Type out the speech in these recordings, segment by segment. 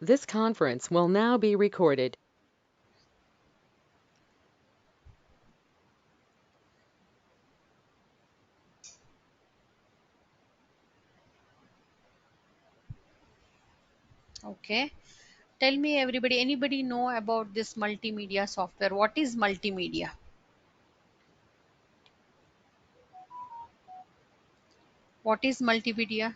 This conference will now be recorded. Okay. Tell me everybody, anybody know about this multimedia software? What is multimedia? What is multimedia?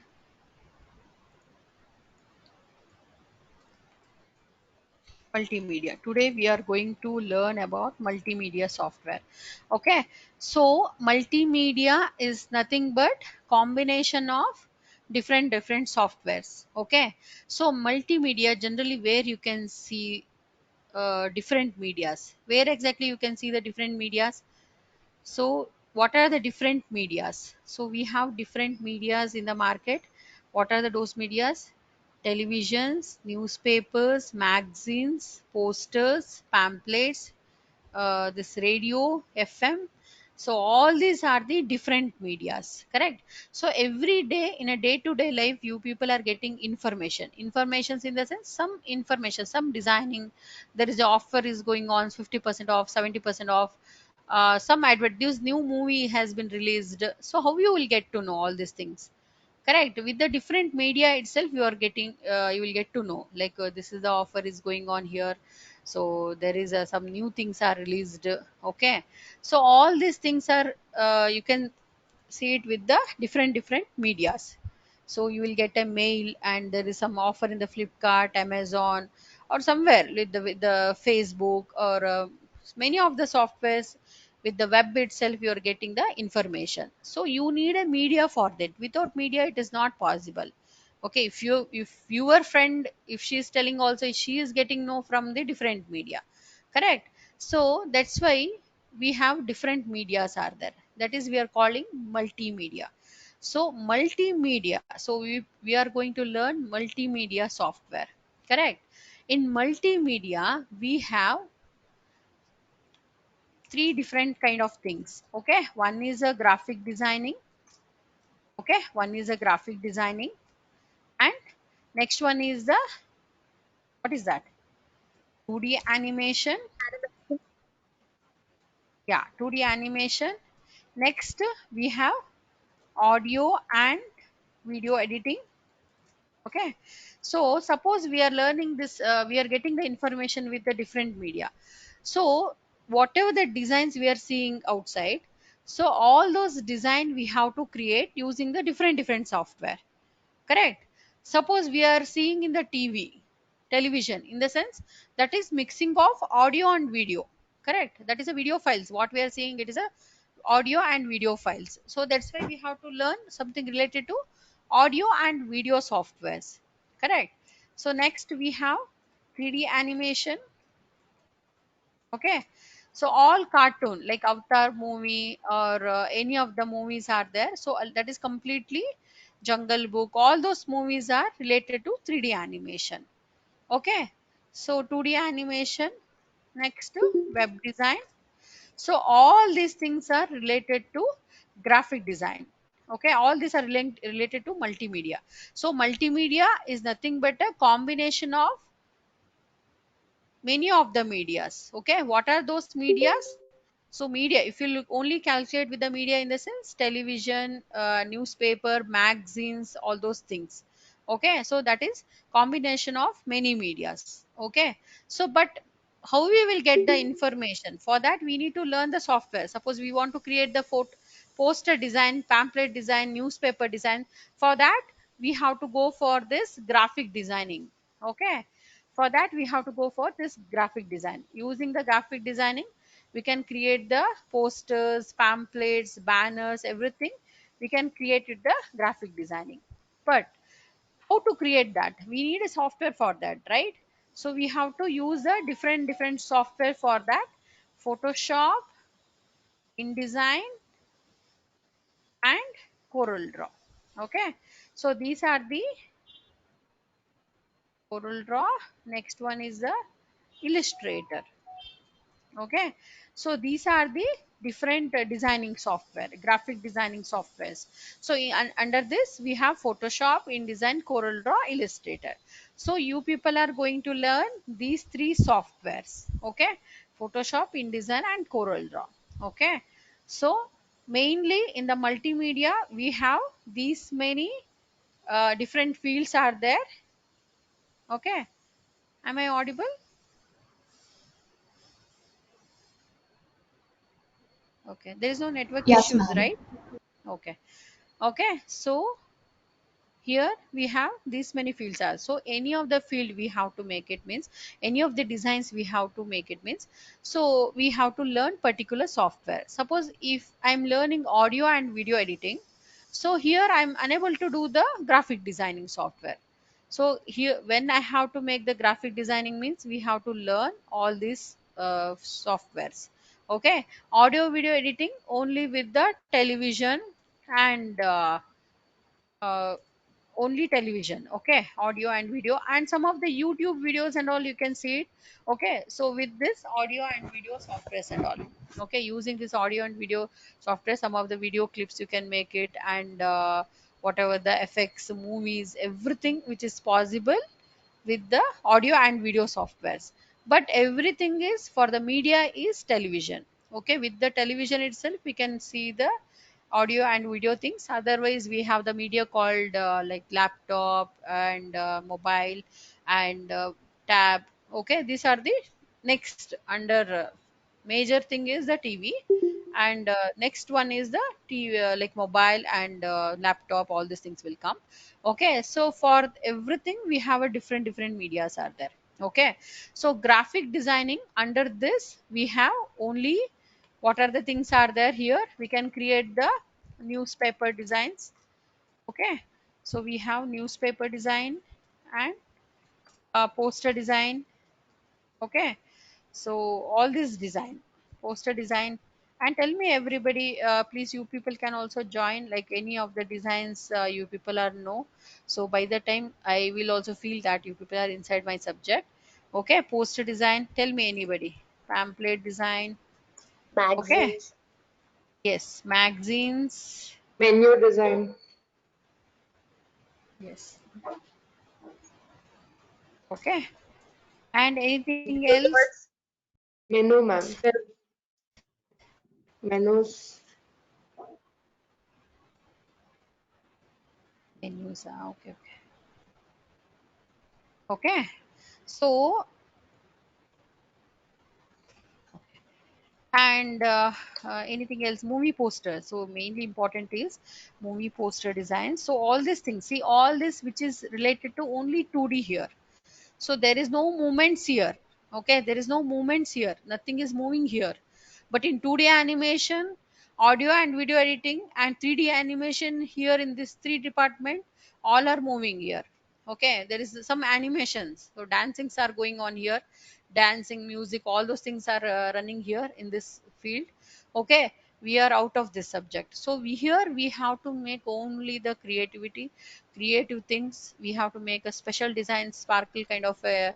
Multimedia. Today we are going to learn about multimedia software. Okay. So multimedia is nothing but combination of different softwares. Okay. So multimedia generally where you can see different medias. Where exactly you can see the different medias? So, what are the different medias? So, we have different medias in the market. What are those medias? Televisions, newspapers, magazines, posters, pamphlets, this radio, FM. So, all these are the different medias, correct? So, every day in a day to day life, you people are getting information. Informations in the sense, some information, some designing. There is a offer is going on, 50% off, 70% off, some advert, this new movie has been released. So how you will get to know all these things? Correct. With the different media itself, you are getting, you will get to know. Like this is the offer is going on here. So there is some new things are released. Okay. So all these things are, you can see it with the different medias. So you will get a mail and there is some offer in the Flipkart, Amazon, or somewhere with the Facebook or many of the softwares. With the web itself you are getting the information, so you need a media for that. Without media it is not possible. Okay, if your friend, if she is telling also, she is getting know from the different media, correct? So that's why we have different medias are there, that is we are calling multimedia. So multimedia, so we are going to learn multimedia software, correct? In multimedia we have three different kind of things. Okay, one is a graphic designing. Okay, one is a graphic designing, and next one is the, what is that, 2D animation. Yeah, 2D animation. Next we have audio and video editing. Okay, so suppose we are learning this, we are getting the information with the different media. So whatever the designs we are seeing outside, so all those design we have to create using the different software, correct? Suppose we are seeing in the television, in the sense that is mixing of audio and video, correct? That is a video files, what we are seeing, it is a audio and video files. So that's why we have to learn something related to audio and video softwares, correct? So next we have 3D animation. Okay, so all cartoon like Avatar movie or any of the movies are there, so that is completely Jungle Book, all those movies are related to 3D animation. Okay, so 2D animation. Next web design. So all these things are related to graphic design. Okay, all these are related to multimedia. So multimedia is nothing but a combination of many of the medias. Okay, what are those medias? So media, if you look only calculate with the media in the sense television, newspaper, magazines, all those things. Okay, so that is combination of many medias. Okay, so but how we will get the information? For that we need to learn the software. Suppose we want to create the poster design, pamphlet design, newspaper design. For that we have to go for this graphic designing. Okay, for that we have to go for this graphic design. Using the graphic designing we can create the posters, pamphlets, banners, everything we can create with the graphic designing. But how to create that? We need a software for that, right? So we have to use a different software for that. Photoshop, InDesign, and Corel Draw. Okay, so these are the Corel Draw. Next one is the Illustrator. Okay, so these are the different designing software, graphic designing softwares. So under this we have Photoshop, InDesign, Corel Draw, Illustrator. So you people are going to learn these three softwares. Okay, Photoshop, InDesign, and Corel Draw. Okay, so mainly in the multimedia we have these many different fields are there. Okay, am I audible? Okay, there is no network Yes, issues, ma'am. right? Okay. Okay, so here we have these many fields are, so any of the field we have to make it means, any of the designs we have to make it means, so we have to learn particular software. Suppose if I'm learning audio and video editing, so here I'm unable to do the graphic designing software. So here when I have to make the graphic designing means we have to learn all these softwares. Okay, audio video editing only with the television and uh, only television. Okay, audio and video and some of the YouTube videos and all you can see it. Okay, so with this audio and video softwares and all, okay, using this audio and video software, some of the video clips you can make it, and whatever the effects, movies, everything which is possible with the audio and video softwares. But everything is for the media is television. Okay, with the television itself we can see the audio and video things. Otherwise we have the media called like laptop and mobile and tab. Okay, these are the next under major thing is the TV, and next one is the TV, like mobile and laptop, all these things will come. Okay, so for everything we have a different medias are there. Okay, so graphic designing under this we have only what are the things are there here. We can create the newspaper designs. Okay, so we have newspaper design and poster design. Okay, so all this design, poster design. And tell me everybody, please, you people can also join like any of the designs you people are know. So by the time I will also feel that you people are inside my subject. Okay, poster design, tell me anybody. Pamphlet design. Okay, Magazines. yes, magazines. Menu design. Yes. Okay, and anything else? Billboards. Menu, ma'am. Menus. Menus. Okay, okay. Okay, so and anything else, movie poster. So mainly important is movie poster design. So all these things, see all this which is related to only 2D here. So there is no movements here. Okay, there is no movements here, nothing is moving here. But in 2D animation, audio and video editing, and 3D animation, here in this three department all are moving here. Okay, there is some animations, so dancings are going on here, dancing, music, all those things are running here in this field. Okay, we are out of this subject, so we here we have to make only the creativity, creative things. We have to make a special design, sparkle kind of a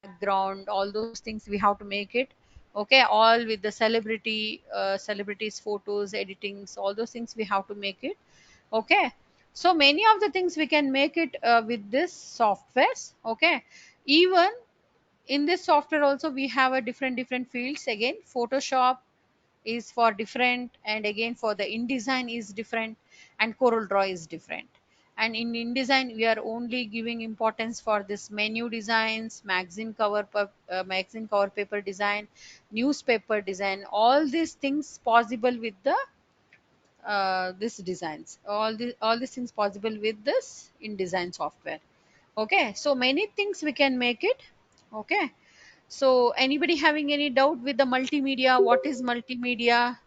background, all those things we have to make it. Okay, all with the celebrity celebrities photos editings, all those things we have to make it. Okay, so many of the things we can make it with this softwares. Okay, even in this software also we have a different fields. Again, Photoshop is for different, and again for the InDesign is different, and Corel Draw is different. And in InDesign we are only giving importance for this menu designs, magazine cover paper design, newspaper design, all these things possible with the this designs, all these things possible with this InDesign software. Okay, so many things we can make it. Okay, so anybody having any doubt with the multimedia? What is multimedia?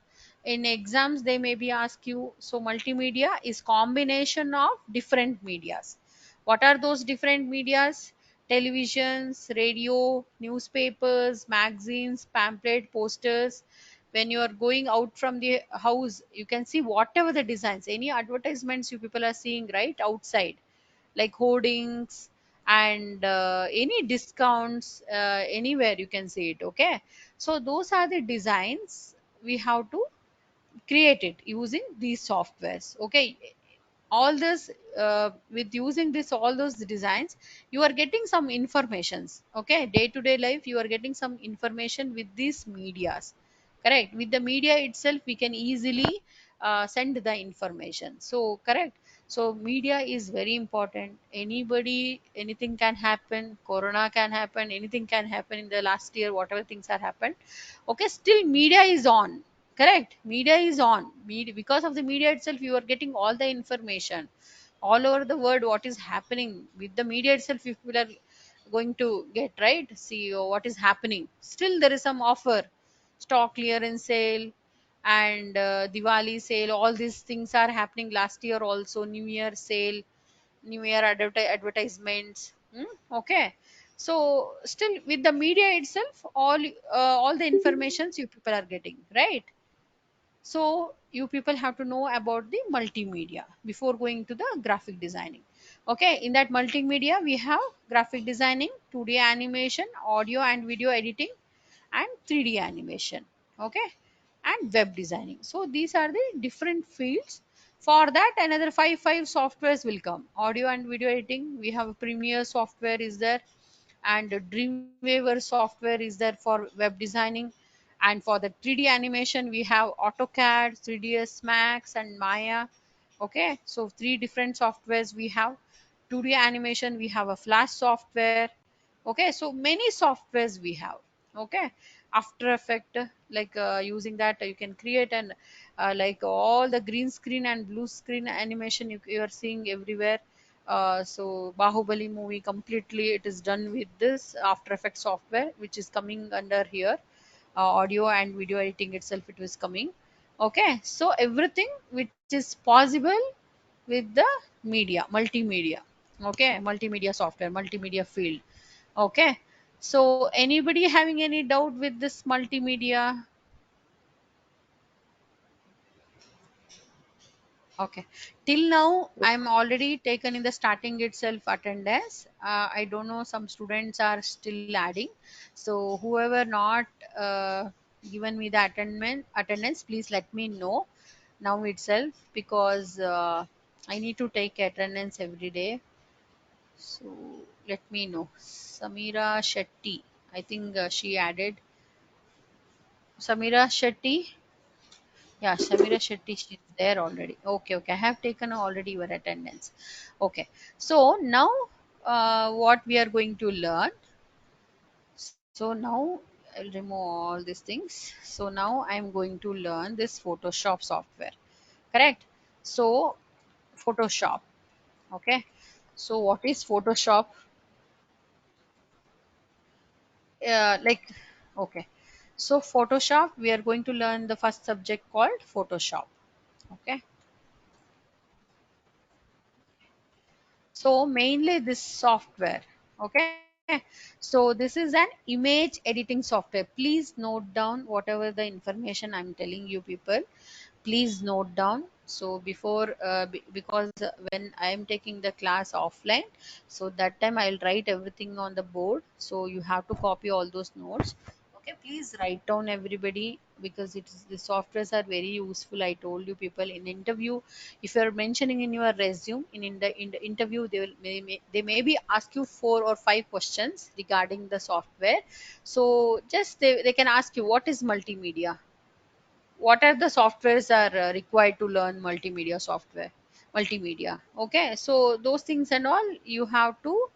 In exams, they maybe ask you. So multimedia is combination of different medias. What are those different medias? Televisions, radio, newspapers, magazines, pamphlet, posters. When you are going out from the house, you can see whatever the designs, any advertisements you people are seeing right outside, like hoardings and any discounts, anywhere you can see it. Okay, so those are the designs we have to create it using these softwares. Okay, all this with using this all those designs, you are getting some informations. Okay, day to day life you are getting some information with these medias. Correct, with the media itself we can easily send the information. So correct, so media is very important. Anybody, anything can happen, corona can happen, anything can happen in the last year, whatever things are happened. Okay, still media is on. Correct, media is on. Media, because of the media itself you are getting all the information all over the world what is happening. With the media itself if people are going to get right, see what is happening. Still there is some offer, stock clearance sale, and Diwali sale, all these things are happening last year also. New year sale, new year advertisements. Okay, so still with the media itself all the informations you people are getting, right? So you people have to know about the multimedia before going to the graphic designing. Okay, in that multimedia we have graphic designing, 2D animation, audio and video editing, and 3D animation. Okay, and web designing. So these are the different fields. For that another five softwares will come. Audio and video editing, we have Premiere software is there, and Dreamweaver software is there for web designing. And for the 3D animation we have AutoCAD, 3ds Max, and Maya. Okay, so three different softwares we have. 2D animation we have a Flash software. Okay, so many softwares we have. Okay, After Effect, like using that you can create an like all the green screen and blue screen animation you are seeing everywhere. So Bahubali movie completely it is done with this After Effects software, which is coming under here. Audio and video editing itself it was coming. Okay, so everything which is possible with the media, multimedia. Okay, multimedia software, multimedia field. Okay, so anybody having any doubt with this multimedia? Okay. Till now, I'm already taken in the starting itself attendance. I don't know, some students are still adding. So whoever not given me the attendance, please let me know now itself, because I need to take attendance every day. So let me know. Samira Shetty, I think she added. Samira Shetty. Yeah, Samira Shetty, she's there already. Okay, okay. I have taken already your attendance. Okay. So now what we are going to learn. So now I'll remove all these things. So now I'm going to learn this Photoshop software. Correct? So Photoshop. Okay. So what is Photoshop? Like, okay. So Photoshop, we are going to learn the first subject called Photoshop. Okay. So mainly this software. Okay, so this is an image editing software. Please note down whatever the information I'm telling you people. Please note down. So before because when I am taking the class offline, so that time I'll write everything on the board, so you have to copy all those notes. Okay, please write down everybody, because it is the softwares are very useful. I told you people, in interview, if you are mentioning in your resume, in the interview they will they maybe ask you 4 or 5 questions regarding the software. So just they can ask you what is multimedia, what are the softwares are required to learn multimedia software, multimedia. Okay, so those things and all you have to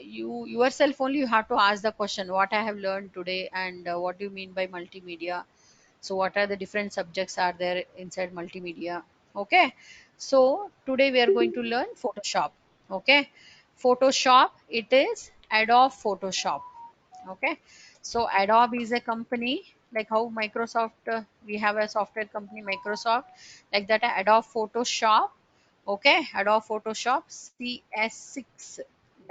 you yourself only you have to ask the question what I have learned today, and what do you mean by multimedia. So what are the different subjects are there inside multimedia. Okay, so today we are going to learn Photoshop. Okay, Photoshop, it is Adobe Photoshop. Okay, so Adobe is a company, like how Microsoft, we have a software company Microsoft, like that Adobe Photoshop. Okay, Adobe Photoshop CS6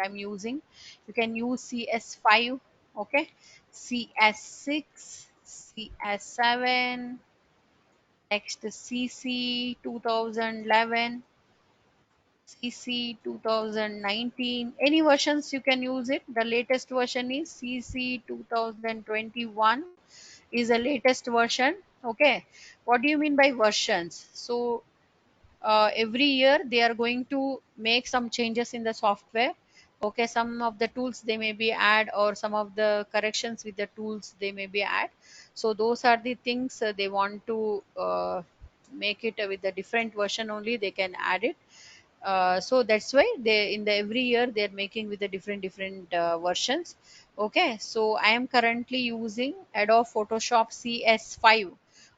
I'm using. You can use CS5. Okay, CS6, CS7, next CC 2011, CC 2019. Any versions you can use it. The latest version is CC 2021, is the latest version. Okay, what do you mean by versions? So every year they are going to make some changes in the software. Okay, some of the tools they may be add, or some of the corrections with the tools they may be add. So those are the things they want to make it with a different version, only they can add it. So that's why they in the every year they're making with the different versions. Okay, so I am currently using Adobe Photoshop CS5.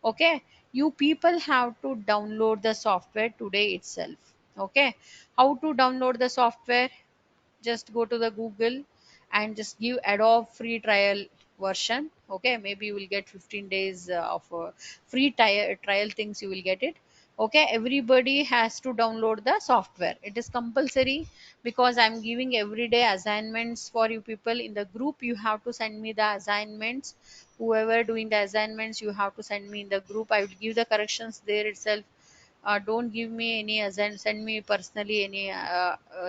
Okay, you people have to download the software today itself. Okay, how to download the software? Just go to the Google and just give Adobe free trial version. Okay, maybe you will get 15 days of free trial things, you will get it. Okay, everybody has to download the software. It is compulsory, because I'm giving everyday assignments for you people in the group. You have to send me the assignments. Whoever doing the assignments, you have to send me in the group. I will give the corrections there itself. Don't give me any send me personally any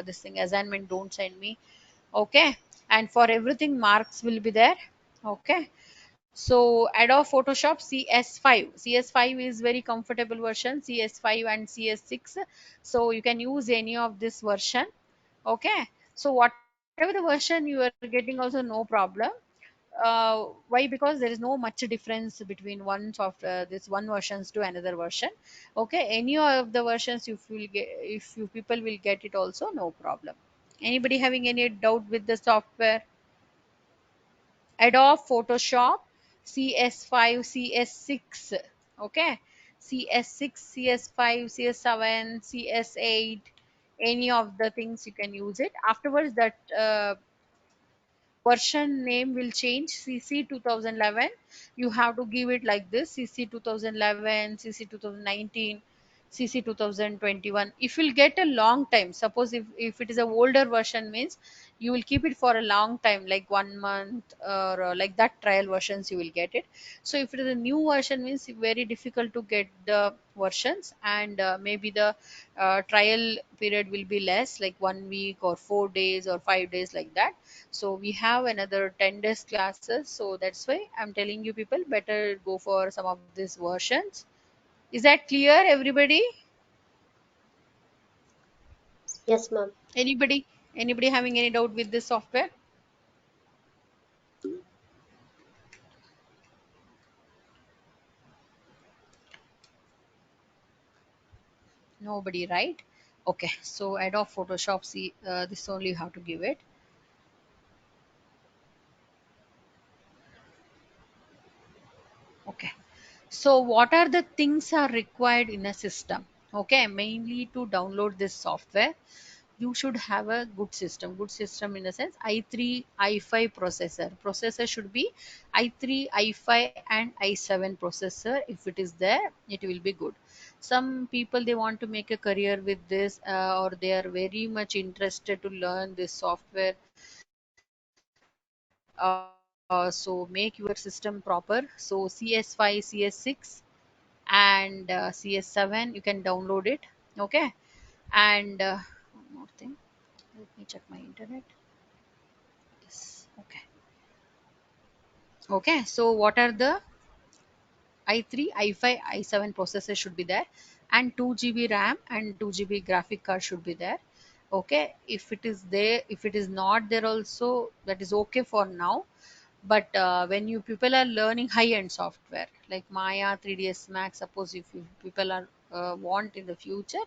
this thing assignment, don't send me. Okay, and for everything marks will be there. Okay, so Adobe Photoshop CS5. CS5 is very comfortable version, CS5 and CS6. So you can use any of this version. Okay, so whatever the version you are getting also no problem. Why? Because there is no much difference between this one versions to another version. Okay, any of the versions if you will get, if you people will get it also, no problem. Anybody having any doubt with the software? Adobe Photoshop CS5, CS6. Okay, CS6, CS5, CS7, CS8, any of the things you can use it. Afterwards that version name will change. CC 2011, you have to give it like this: CC 2011, CC 2019, CC 2021. If you'll get a long time, suppose if it is a older version, means you will keep it for a long time, like 1 month, or like that trial versions you will get it. So if it is a new version, means very difficult to get the versions, and maybe the trial period will be less, like 1 week or 4 days or 5 days, like that. So we have another 10 days classes, so that's why I'm telling you people better go for some of these versions. Is that clear, everybody? Yes, ma'am. Anybody having any doubt with this software? Nobody, right? Okay, so Adobe Photoshop, see, this only you have to give it. Okay, so what are the things are required in a system? Okay, mainly to download this software, you should have a good system in the sense i3 i5 processor should be i3 i5 and i7 processor. If it is there, it will be good. Some people they want to make a career with this, or they are very much interested to learn this software. So make your system proper. So CS5, CS6 and CS7, you can download it. Okay, and one more thing, let me check my internet. Yes. Okay, okay, so what are the i3 i5 i7 processors should be there, and 2 GB RAM and 2 GB graphic card should be there. Okay, if it is there, if it is not there also, that is okay for now. But when you people are learning high-end software like Maya, 3ds Max, suppose if you people are want in the future,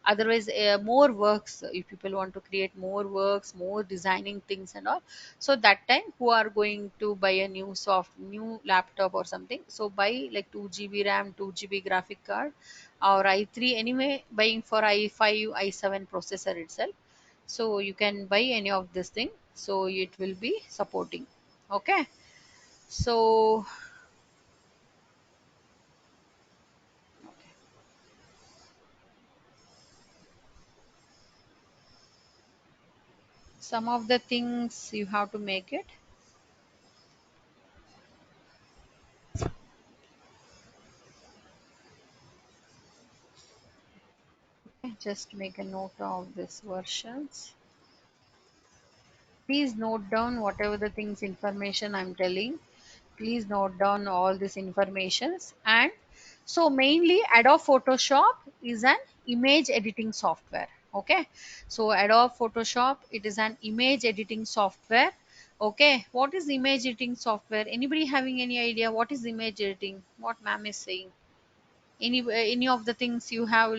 otherwise more works, if people want to create more works, more designing things and all, so that time who are going to buy a new laptop or something, so buy like 2 GB RAM, 2 GB graphic card, or i3, anyway buying for i5 i7 processor itself. So you can buy any of this thing, so it will be supporting. Okay, so some of the things you have to make it. Okay, just make a note of these versions. Please note down whatever the things information I'm telling. Please note down all these informations. And so mainly Adobe Photoshop is an image editing software. Okay, so Adobe Photoshop, it is an image editing software. Okay, what is image editing software? Anybody having any idea what is image editing? What ma'am is saying? Any of the things you have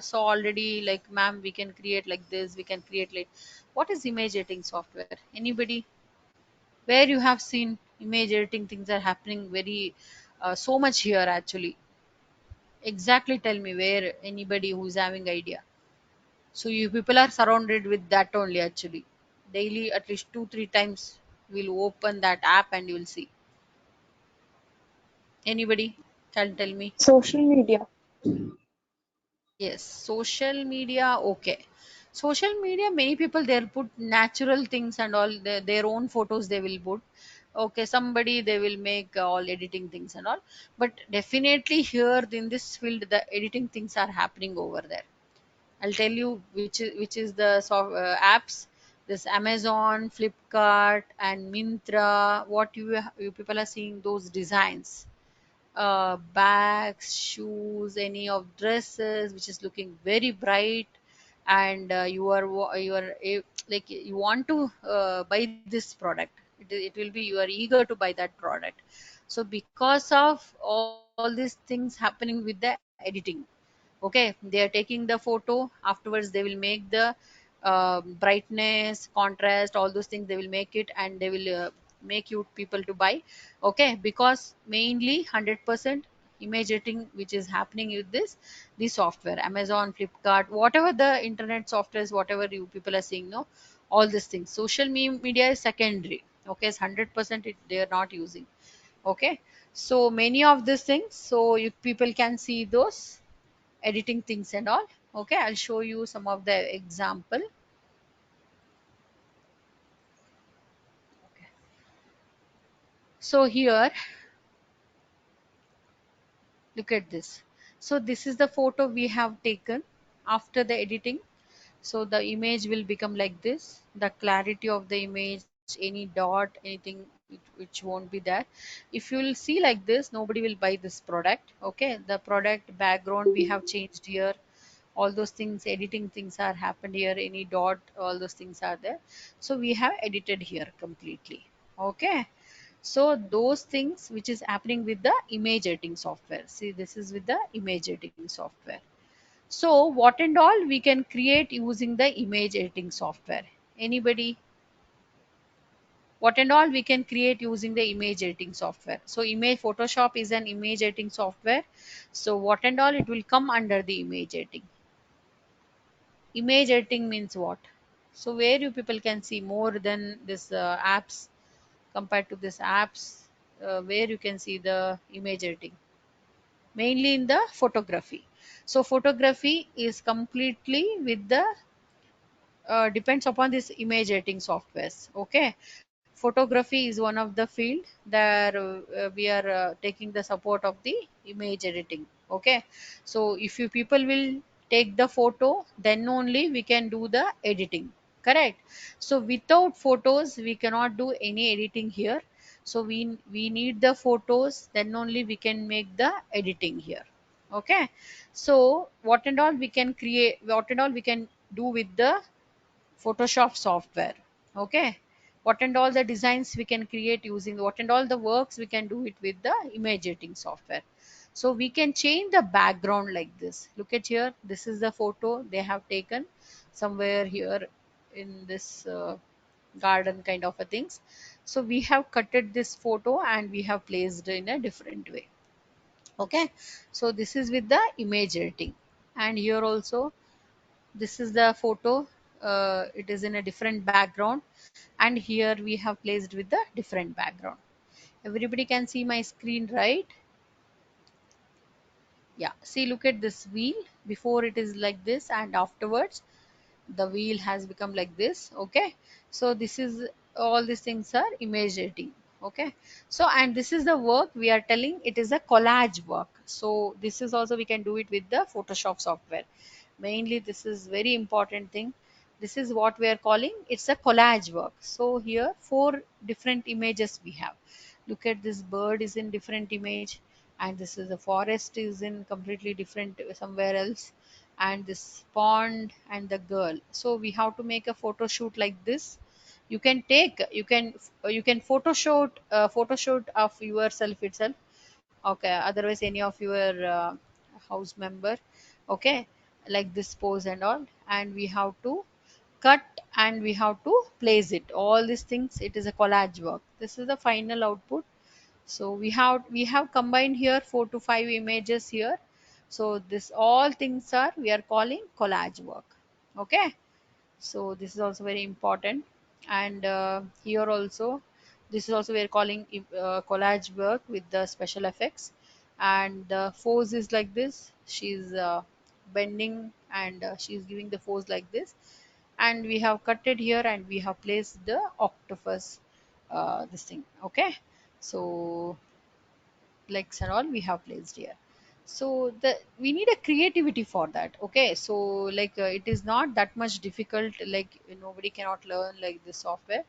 saw already, like ma'am, we can create like this, we can create like, what is image editing software? Anybody? Where you have seen image editing things are happening very so much here actually? Exactly, tell me where, anybody who's having idea. So you people are surrounded with that only actually. Daily at least 2 3 times we'll open that app and you will see. Anybody can tell me? Social media. Yes, social media. Okay, social media. Many people there put natural things and all their own photos they will put. Okay, somebody they will make all editing things and all. But definitely here in this field, the editing things are happening over there. I'll tell you which is the apps. This Amazon, Flipkart, and Mintra. What you people are seeing those designs, bags, shoes, any of dresses, which is looking very bright, and like you want to buy this product. It will be you are eager to buy that product. So because of all these things happening with the editing, okay, they are taking the photo, afterwards they will make the brightness, contrast, all those things they will make it, and they will make you people to buy. Okay, because mainly 100% image editing which is happening with this software, Amazon, Flipkart, whatever the internet softwares, whatever you people are seeing, no, all these things. Social media is secondary. Okay, it's 100% they are not using. Okay, so many of these things, so you people can see those editing things and all. Okay, I'll show you some of the example. Okay, so here, look at this. So this is the photo we have taken after the editing. So the image will become like this. The clarity of the image, any dot, anything which won't be there. If you will see like this, nobody will buy this product. Okay, the product background we have changed here. All those things, editing things are happened here. Any dot, all those things are there. So we have edited here completely. Okay, so those things which is happening with the image editing software. See, this is with the image editing software. So what and all we can create using the image editing software? Anybody? What and all we can create using the image editing software? So image Photoshop is an image editing software. So what and all it will come under the image editing? Image editing means what? So where you people can see more than this apps, compared to this apps, where you can see the image editing? Mainly in the photography. So photography is completely with the depends upon this image editing softwares. Okay, photography is one of the field that we are taking the support of the image editing. Okay, so if you people will take the photo, then only we can do the editing. Correct. So without photos we cannot do any editing here. So we need the photos, then only we can make the editing here. Okay, so what and all we can create, what and all we can do with the Photoshop software. Okay, what and all the designs we can create using, what and all the works we can do it with the image editing software. So we can change the background like this. Look at here, this is the photo they have taken somewhere here in this garden kind of a things. So we have cutted this photo and we have placed in a different way. Okay, so this is with the image editing. And here also, this is the photo, it is in a different background, and here we have placed with the different background. Everybody can see my screen, right? Yeah, see, look at this wheel. Before it is like this, and afterwards the wheel has become like this. Okay, so this is, all these things are image editing. Okay, so and this is the work we are telling, it is a collage work. So this is also we can do it with the Photoshop software. Mainly this is very important thing. This is what we are calling, it's a collage work. So here four different images we have. Look at this bird is in different image, and this is the forest is in completely different somewhere else, and this pond and the girl. So we have to make a photo shoot like this. You can take you can photo shoot of yourself itself. Okay, otherwise any of your house member. Okay, like this pose and all, and we have to cut and we have to place it, all these things. It is a collage work. This is the final output. So we have combined here 4 to 5 images here. So this all things are we are calling collage work. Okay, so this is also very important. And here also, this is also we are calling collage work with the special effects. And the pose is like this. She's bending, and she's giving the pose like this. And we have cut it here, and we have placed the octopus, this thing. Okay, so legs and all we have placed here. So the we need a creativity for that. Okay, so like it is not that much difficult, like nobody cannot learn like this software.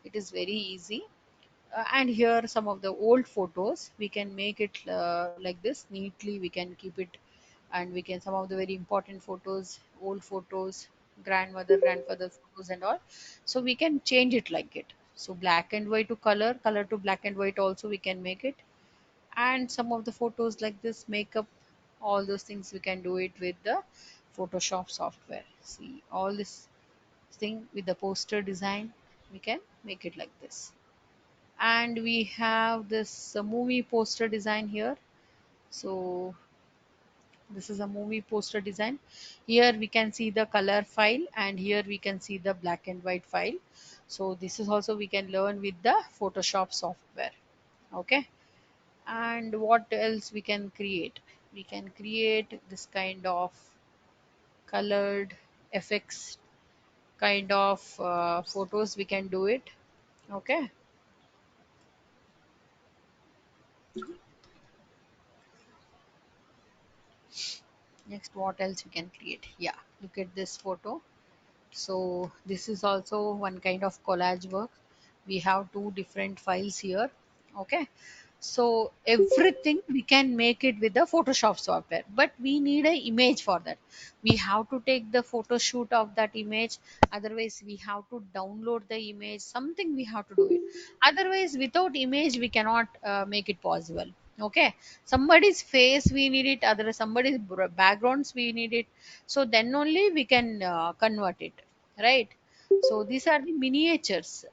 It is very easy. And here some of the old photos we can make it like this neatly, we can keep it. And we can some of the very important photos, old photos, grandmother grandfather photos and all. So we can change it like it. So black and white to color, color to black and white also we can make it. And some of the photos like this makeup, all those things we can do it with the Photoshop software. See all this thing with the poster design, we can make it like this. And we have this movie poster design here. So this is a movie poster design. Here we can see the color file, and here we can see the black and white file. So this is also we can learn with the Photoshop software. Okay, and what else we can create? We can create this kind of colored effects kind of photos, we can do it. Okay, next what else we can create? Yeah, look at this photo. So this is also one kind of collage work. We have two different files here. Okay, so everything we can make it with the Photoshop software, but we need an image for that. We have to take the photo shoot of that image. Otherwise we have to download the image, something we have to do it. Otherwise without image we cannot make it possible. Okay, somebody's face we need it, otherwise somebody's backgrounds we need it. So then only we can convert it, right? So these are the miniatures.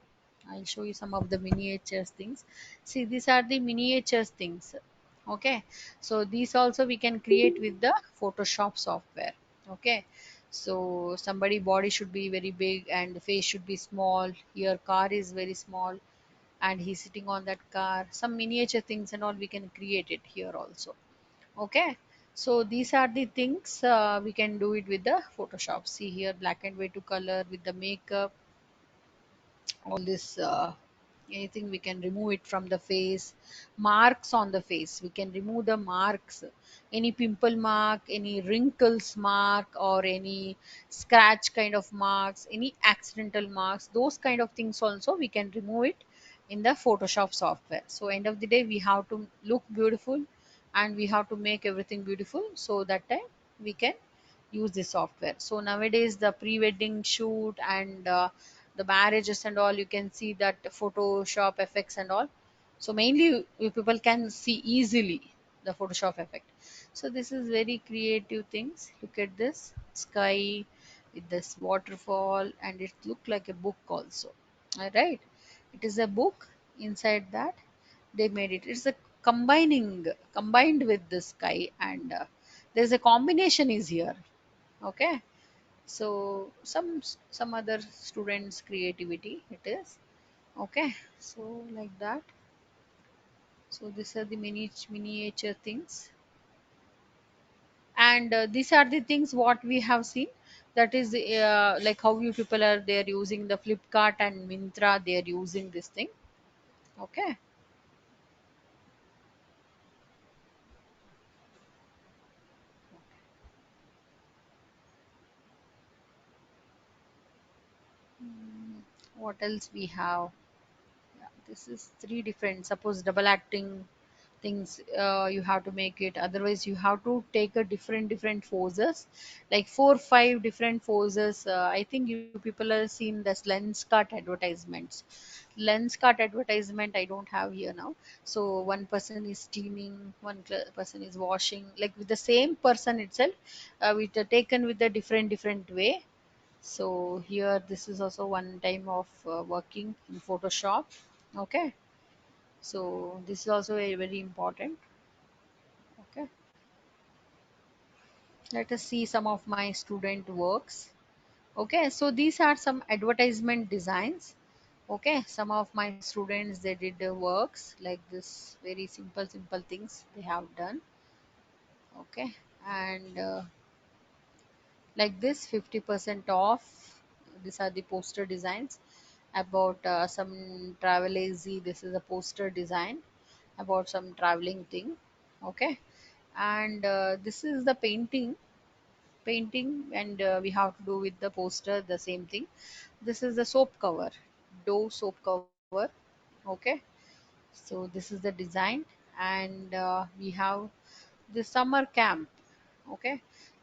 I'll show you some of the miniatures things. See, these are the miniatures things. Okay, so these also we can create with the Photoshop software. Okay, so somebody body should be very big and the face should be small. Your car is very small and he's sitting on that car. Some miniature things and all we can create it here also. Okay, so these are the things we can do it with the Photoshop. See here, black and white to color with the makeup, all this anything we can remove it from the face. Marks on the face, we can remove the marks. Any pimple mark, any wrinkles mark, or any scratch kind of marks, any accidental marks, those kind of things also we can remove it in the Photoshop software. So end of the day we have to look beautiful, and we have to make everything beautiful, so that time we can use this software. So nowadays the pre-wedding shoot and the marriages and all, you can see that Photoshop effects and all. So mainly people can see easily the Photoshop effect. So this is very creative things. Look at this sky with this waterfall, and it look like a book also. All right, it is a book. Inside that they made it. It's a combined with the sky, and there's a combination is here. Okay, so some other students creativity it is. Okay, so like that. So these are the miniature things. And these are the things what we have seen. That is like how you people are they're using the Flipkart and Mintra, they're using this thing. Okay. What else we have? This is three different. Suppose double acting things, you have to make it. Otherwise, you have to take a different forces, like 4 5 different forces. I think you people have seen this lens cut advertisements. Lens cut advertisement I don't have here now. So one person is steaming, person is washing, like with the same person itself, with taken with a different way. So here this is also one time of working in Photoshop. Okay, so this is also a very important. Okay, let us see some of my student works. Okay, so these are some advertisement designs. Okay, some of my students, they did the works like this, very simple things they have done. Okay, and like this 50% off. These are the poster designs about some travel easy. This is a poster design about some traveling thing. Okay, and this is the painting, and we have to do with the poster the same thing. This is the soap cover, Dove soap cover. Okay, so this is the design, and we have the summer camp. Okay,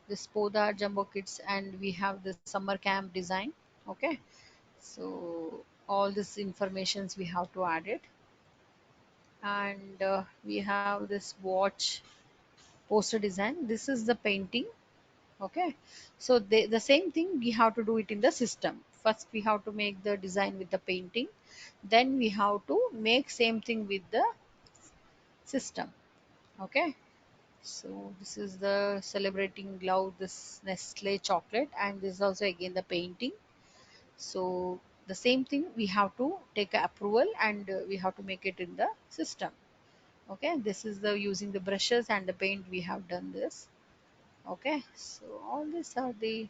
this Podar Jumbo Kids, and we have the summer camp design. Okay, so all this informations we have to add it, and we have this watch poster design. This is the painting. Okay, so the same thing we have to do it in the system. First we have to make the design with the painting, then we have to make same thing with the system. Okay, so this is the celebrating glove, this Nestle chocolate, and this is also again the painting. So the same thing we have to take a approval, and we have to make it in the system. Okay, this is the using the brushes and the paint we have done this. Okay, so all these are the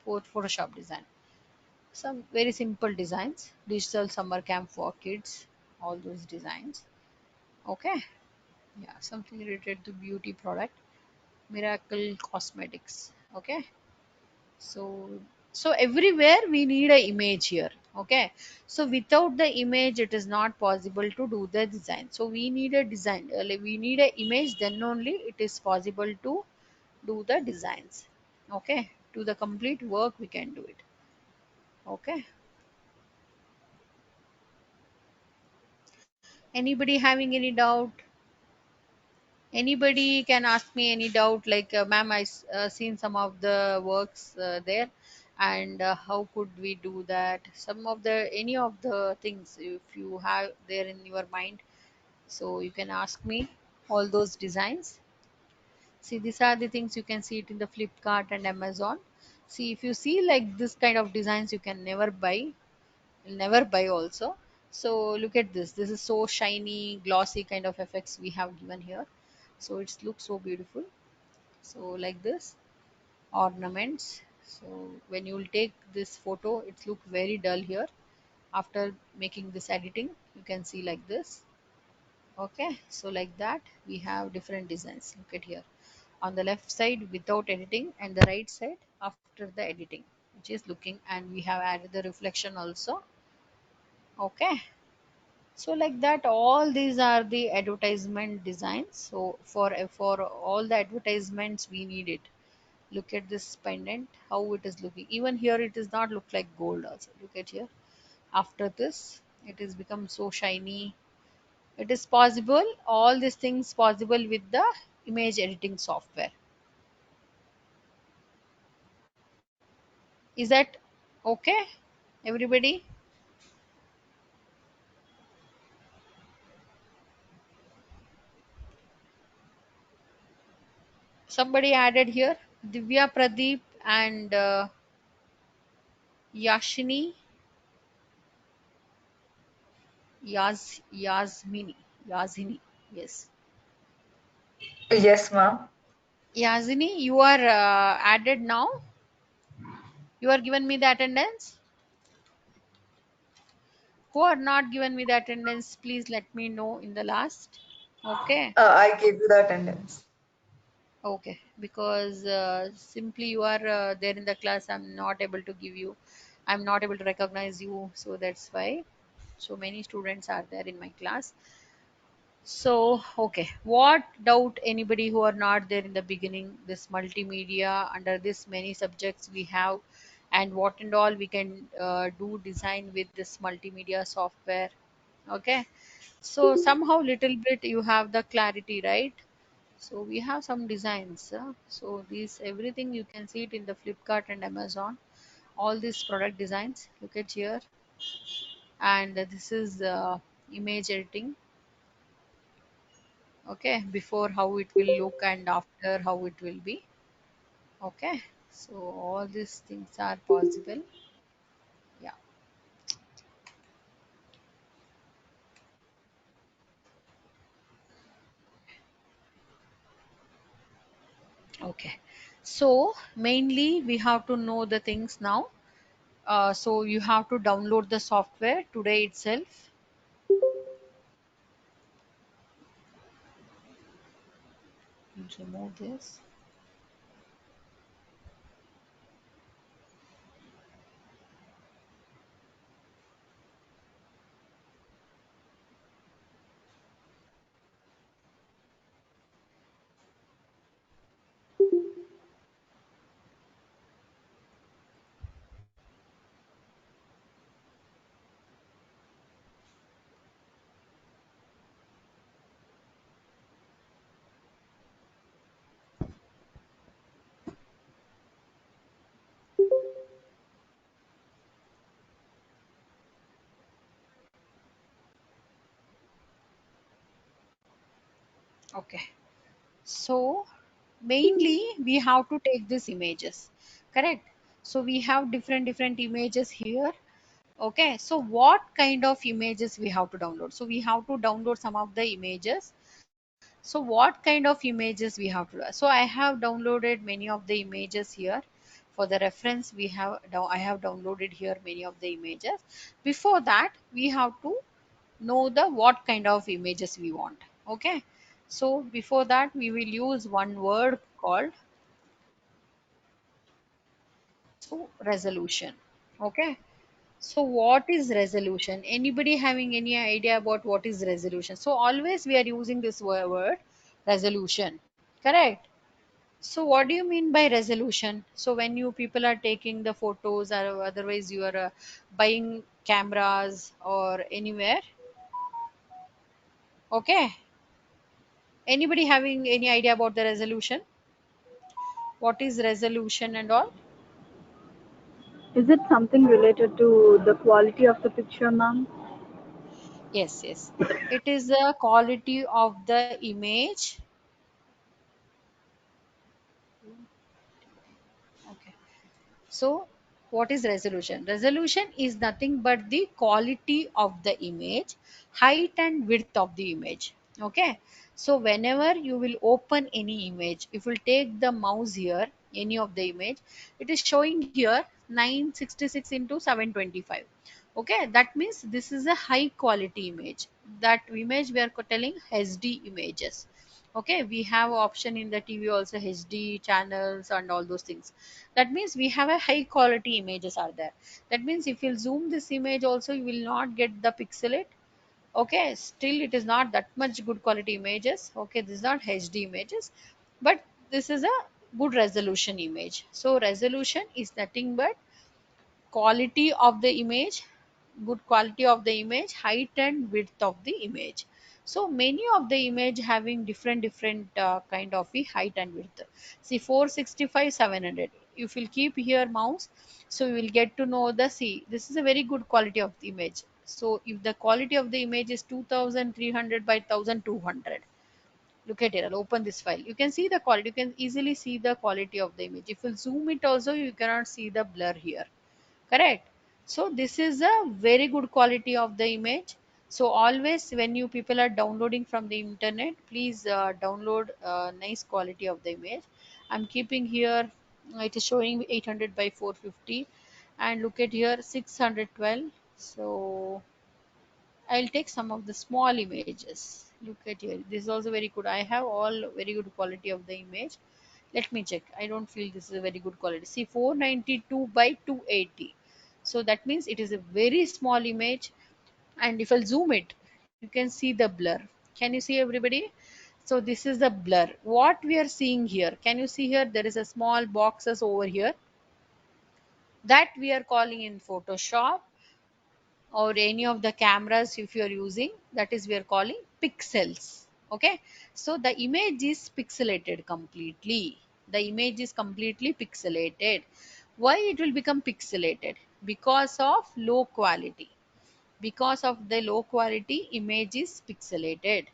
Photoshop design. Some very simple designs, digital summer camp for kids, all those designs. Okay, yeah, something related to beauty product, Miracle Cosmetics. Okay, so everywhere we need a image here. Okay, so without the image it is not possible to do the design. So we need a design, like we need a image, then only it is possible to do the designs. Okay, to the complete work we can do it. Okay, anybody having any doubt? Anybody can ask me any doubt, like ma'am, seen some of the works there, and how could we do that? Some of the any of the things if you have there in your mind, so you can ask me all those designs. See, these are the things you can see it in the Flipkart and Amazon. See, if you see like this kind of designs, you can never buy. You'll never buy also. So look at this. This is so shiny, glossy kind of effects we have given here. So it looks so beautiful. So like this ornaments. So when you will take this photo, it look very dull here. After making this editing, you can see like this. Okay, so like that we have different designs. Look at here. On the left side without editing, and the right side after the editing, which is looking, and we have added the reflection also. Okay, so like that all these are the advertisement designs. So for all the advertisements we need it. Look at this pendant, how it is looking. Even here it is not look like gold also. Look at here. After this it is become so shiny. It is possible, all these things possible with the image editing software. Is that okay, everybody? Somebody added here, Divya, Pradeep, and Yashini, Yasmini, Yazini. Yes, Yes, ma'am. Yazini, you are added now. You are given me the attendance. Who are not given me the attendance, please let me know in the last. Okay, I gave you the attendance. okay. Because simply you are there in the class, I'm not able to give you. I'm not able to recognize you, so that's why. So many students are there in my class. So, okay, what doubt anybody who are not there in the beginning, this multimedia under this many subjects we have, and what and all we can do design with this multimedia software. Okay, so somehow little bit you have the clarity, right? So we have some designs. So these everything you can see it in the Flipkart and Amazon. All these product designs. Look at here, and this is image editing. Okay, before how it will look and after how it will be. Okay, so all these things are possible. Yeah. Okay, so mainly we have to know the things now. So you have to download the software today itself. Remove this. Okay, so mainly we have to take these images, correct? So we have different images here. Okay, so what kind of images we have to download? So we have to download some of the images. So what kind of images we have to do? So I have downloaded many of the images here. For the reference, I have downloaded here many of the images. Before that, we have to know the what kind of images we want. Okay, so before that, we will use one word called resolution. Okay, so what is resolution? Anybody having any idea about what is resolution? So always we are using this word resolution, correct? So what do you mean by resolution? So when you people are taking the photos or otherwise you are buying cameras or anywhere, okay? Anybody having any idea about the resolution? What is resolution and all? Is it something related to the quality of the picture, ma'am? Yes, yes. It is the quality of the image. Okay. So, what is resolution? Resolution is nothing but the quality of the image, height and width of the image. Okay. So, whenever you will open any image, if you will take the mouse here, any of the image, it is showing here 966 into 725. Okay, that means this is a high quality image. That image we are telling HD images. Okay, we have option in the TV also HD channels and all those things. That means we have a high quality images are there. That means if you zoom this image also you will not get the pixelate. Okay, still it is not that much good quality images. Okay, this is not HD images, but this is a good resolution image. So resolution is nothing but quality of the image, good quality of the image, height and width of the image. So many of the image having different kind of the height and width. See 465 700, if you'll keep here mouse, so you will get to know the, see this is a very good quality of the image. So if the quality of the image is 2300 by 1200, look at it, I'll open this file, you can see the quality, you can easily see the quality of the image. If you zoom it also you cannot see the blur here, correct? So this is a very good quality of the image. So always when you people are downloading from the internet, please download nice quality of the image. I'm keeping here, it is showing 800 by 450, and look at here 612. So I'll take some of the small images. Look at here, this is also very good. I have all very good quality of the image. Let me check, I don't feel this is a very good quality. See 492 by 280, so that means it is a very small image. And if I'll zoom it, you can see the blur. Can you see, everybody? So this is the blur. What we are seeing here, can you see here? There is a small boxes over here that we are calling in Photoshop or any of the cameras if you are using, that is we are calling pixels. Okay, so the image is pixelated completely. The image is completely pixelated. Why it will become pixelated? Because of low quality. Because of the low quality, image is pixelated.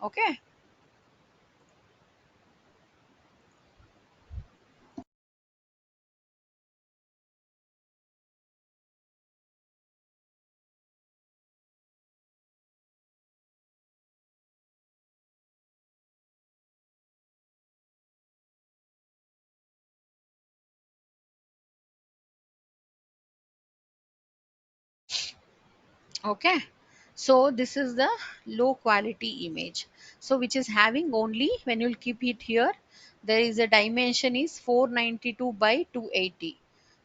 Okay. Okay, so this is the low quality image, so which is having only, when you'll keep it here, there is a dimension is 492 by 280.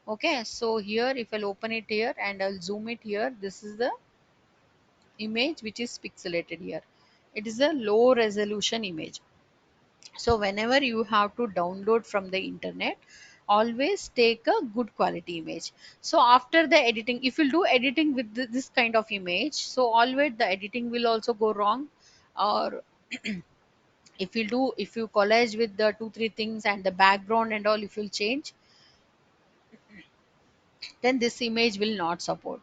Okay, so here if I'll open it here and I'll zoom it here, this is the image which is pixelated here. It is a low resolution image. So whenever you have to download from the internet, always take a good quality image. So after the editing, if you do editing with this kind of image, so always the editing will also go wrong. Or if you collage with the two three things and the background and all, if you'll change, then this image will not support.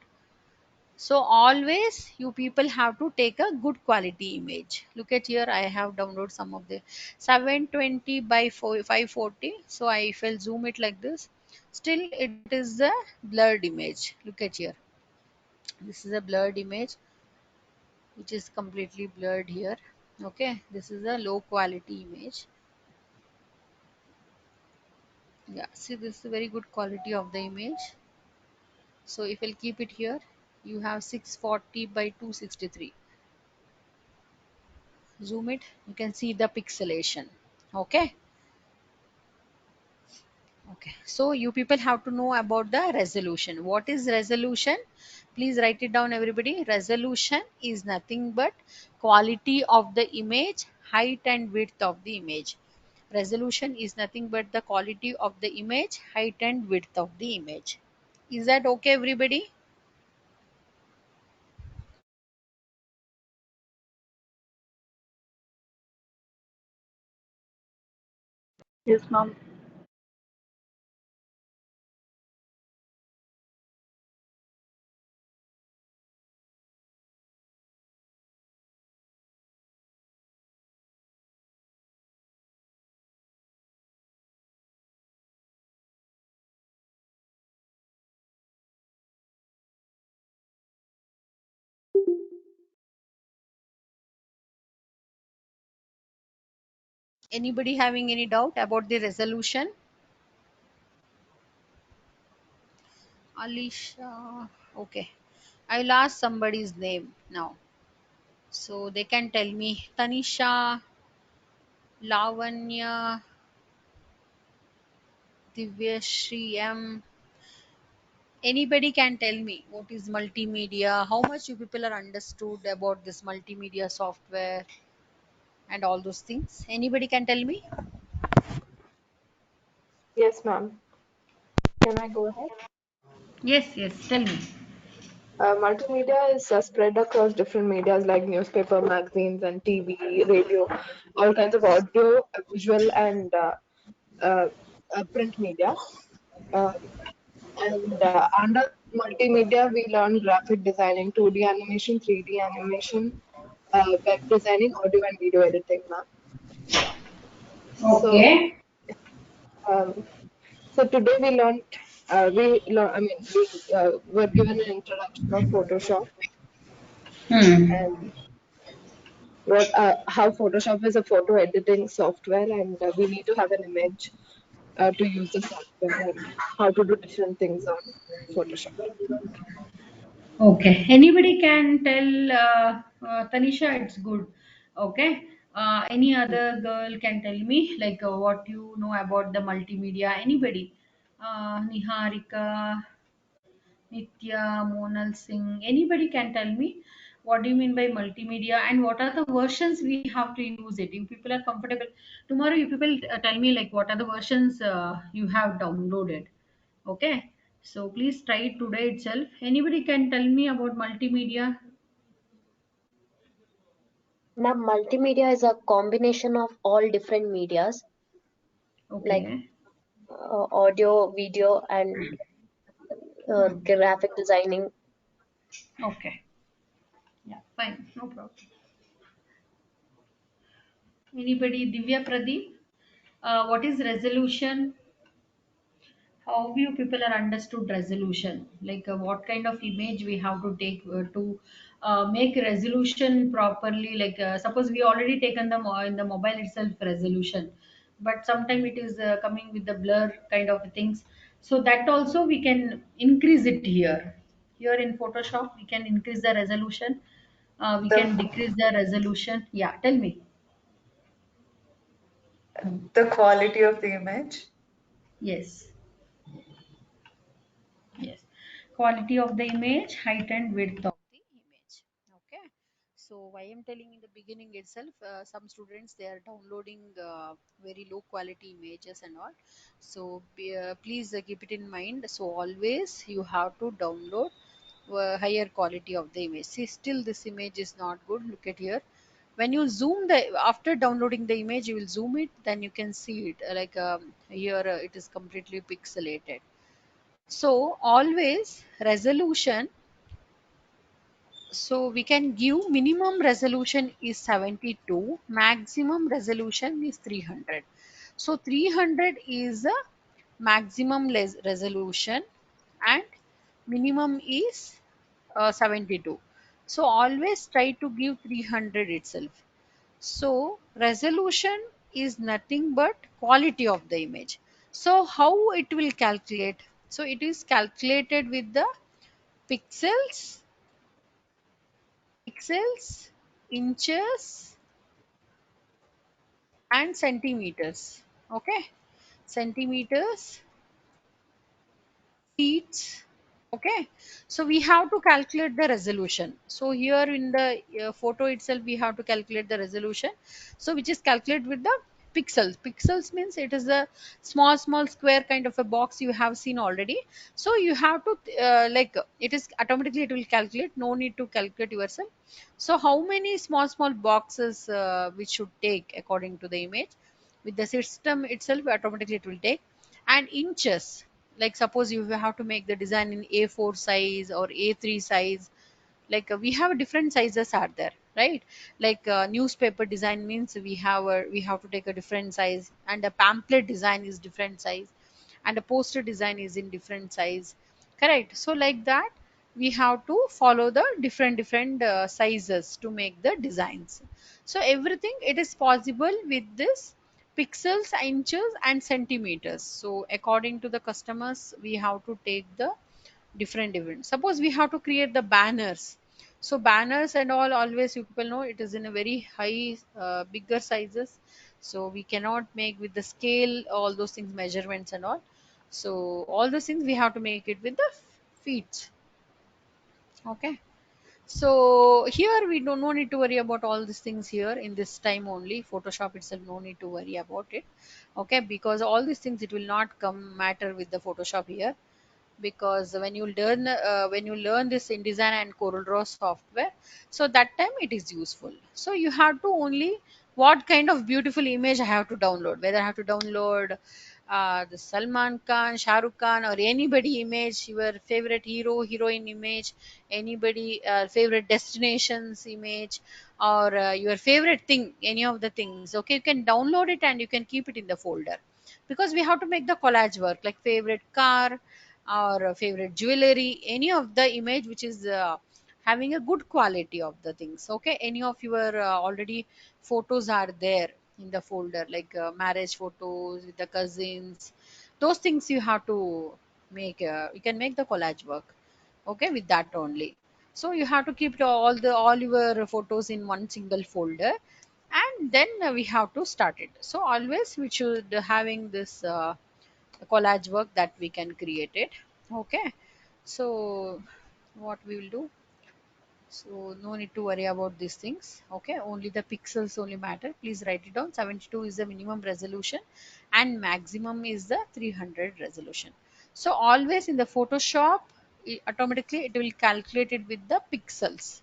So always you people have to take a good quality image. Look at here, I have downloaded some of the 720 by 540. So I if I'll zoom it like this, still it is a blurred image. Look at here. This is a blurred image which is completely blurred here. Okay, this is a low quality image. Yeah, see, this is a very good quality of the image. So if I'll keep it here, you have 640 by 263. Zoom it, you can see the pixelation. Okay. Okay, so you people have to know about the resolution. What is resolution? Please write it down, everybody. Resolution is nothing but quality of the image, height and width of the image. Resolution is nothing but the quality of the image, height and width of the image. Is that okay, everybody? Yes, ma'am. Anybody having any doubt about the resolution? Alisha. Okay, I'll ask somebody's name now, so they can tell me. Tanisha, Lavanya, Divyashri M. Anybody can tell me what is multimedia, how much you people are understood about this multimedia software and all those things. Anybody can tell me? Yes, ma'am. Can I go ahead? Yes, yes, tell me. Multimedia is spread across different medias like newspaper, magazines, and TV, radio, all kinds of audio, visual, and uh, print media. Uh, and under multimedia, we learn graphic designing, 2D animation, 3D animation, web designing, audio and video editing, ma'am. So, Okay. um, so today we learned, I mean, we were given an introduction of Photoshop Hmm. and how Photoshop is a photo editing software, and we need to have an image to use the software, and how to do different things on Photoshop. Okay. Anybody can tell Tanisha it's good. Okay. Any other girl can tell me like what you know about the multimedia. Anybody? Niharika, Nitya, Monal Singh, anybody can tell me what do you mean by multimedia and what are the versions we have to use it. If people are comfortable, tomorrow you people tell me like what are the versions you have downloaded. Okay, so please try it today itself. Anybody can tell me about multimedia? Ma'am, multimedia is a combination of all different medias like Okay, audio, video, and graphic designing. okay, yeah, fine, no problem. Anybody, Divya Pradeep? What is resolution? How you people are understood resolution? Like what kind of image we have to take to make resolution properly? Like suppose we already taken the in the mobile itself resolution, but sometime it is coming with the blur kind of things. So that also we can increase it here. Here in Photoshop, we can increase the resolution. We The can decrease the resolution. Yeah, tell me. the quality of the image. Yes. Yes, quality of the image, height and width of the image. Okay, so I am telling in the beginning itself, some students they are downloading very low quality images and all. So please keep it in mind. So always you have to download higher quality of the image. See, still this image is not good. Look at here. When you zoom the after downloading the image, you will zoom it. Then you can see it like here it is completely pixelated. So always resolution, so we can give minimum resolution is 72, maximum resolution is 300. So 300 is a maximum resolution and minimum is 72. So always try to give 300 itself. So resolution is nothing but quality of the image. So how it will calculate? So it is calculated with the pixels, pixels, inches and centimeters. Okay, centimeters, feet. Okay, so we have to calculate the resolution. So here in the photo itself we have to calculate the resolution, so which is calculated with the pixels. Pixels means it is a small square kind of a box you have seen already. So you have to like it is automatically it will calculate, no need to calculate yourself. So how many small boxes which should take according to the image, with the system itself automatically it will take. And inches, like suppose you have to make the design in A4 size or A3 size, like we have different sizes are there, right? Like newspaper design means we have to take a different size, and a pamphlet design is different size, and a poster design is in different size, correct? So like that we have to follow the different sizes to make the designs. So everything it is possible with this pixels, inches and centimeters. So according to the customers we have to take the different events. Suppose we have to create the banners. So banners and all, always you people know it is in a very high bigger sizes. So we cannot make with the scale all those things, measurements and all. So all those things we have to make it with the feet. Okay. So here we don't no need to worry about all these things here in this time only. Photoshop itself no need to worry about it. Okay, because all these things it will not come matter with the Photoshop here, because when you learn this InDesign and CorelDRAW software, so that time it is useful. So you have to only what kind of beautiful image I have to download, whether I have to download the Salman Khan, Shah Rukh Khan or anybody image, your favorite hero heroine image, anybody favorite destinations image, or your favorite thing, any of the things, okay, you can download it and you can keep it in the folder, because we have to make the collage work, like favorite car or favorite jewelry, any of the image which is having a good quality of the things. Okay, any of your already photos are there in the folder, like marriage photos with the cousins, those things you have to make, you can make the collage work, okay, with that only. So you have to keep all your photos in one single folder, and then we have to start it. So always we should having this collage work that we can create it. Okay, So what we will do, so no need to worry about these things. Okay, only the pixels only matter. Please write it down. 72 is the minimum resolution and maximum is the 300 resolution. So always in the Photoshop, automatically it will calculate it with the pixels.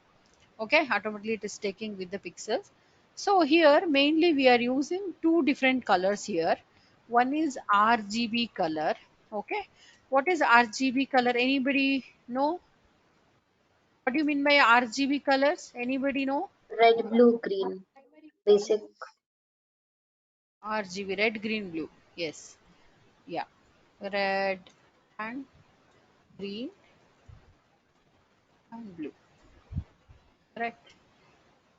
Okay, automatically it is taking with the pixels. So here mainly we are using two different colors here. One is RGB color. Okay, what is RGB color? Anybody know? What do you mean by RGB colors? Anybody know? Red, blue, green. Basic. RGB, red, green, blue. Yes. Yeah. Red and green and blue. Correct.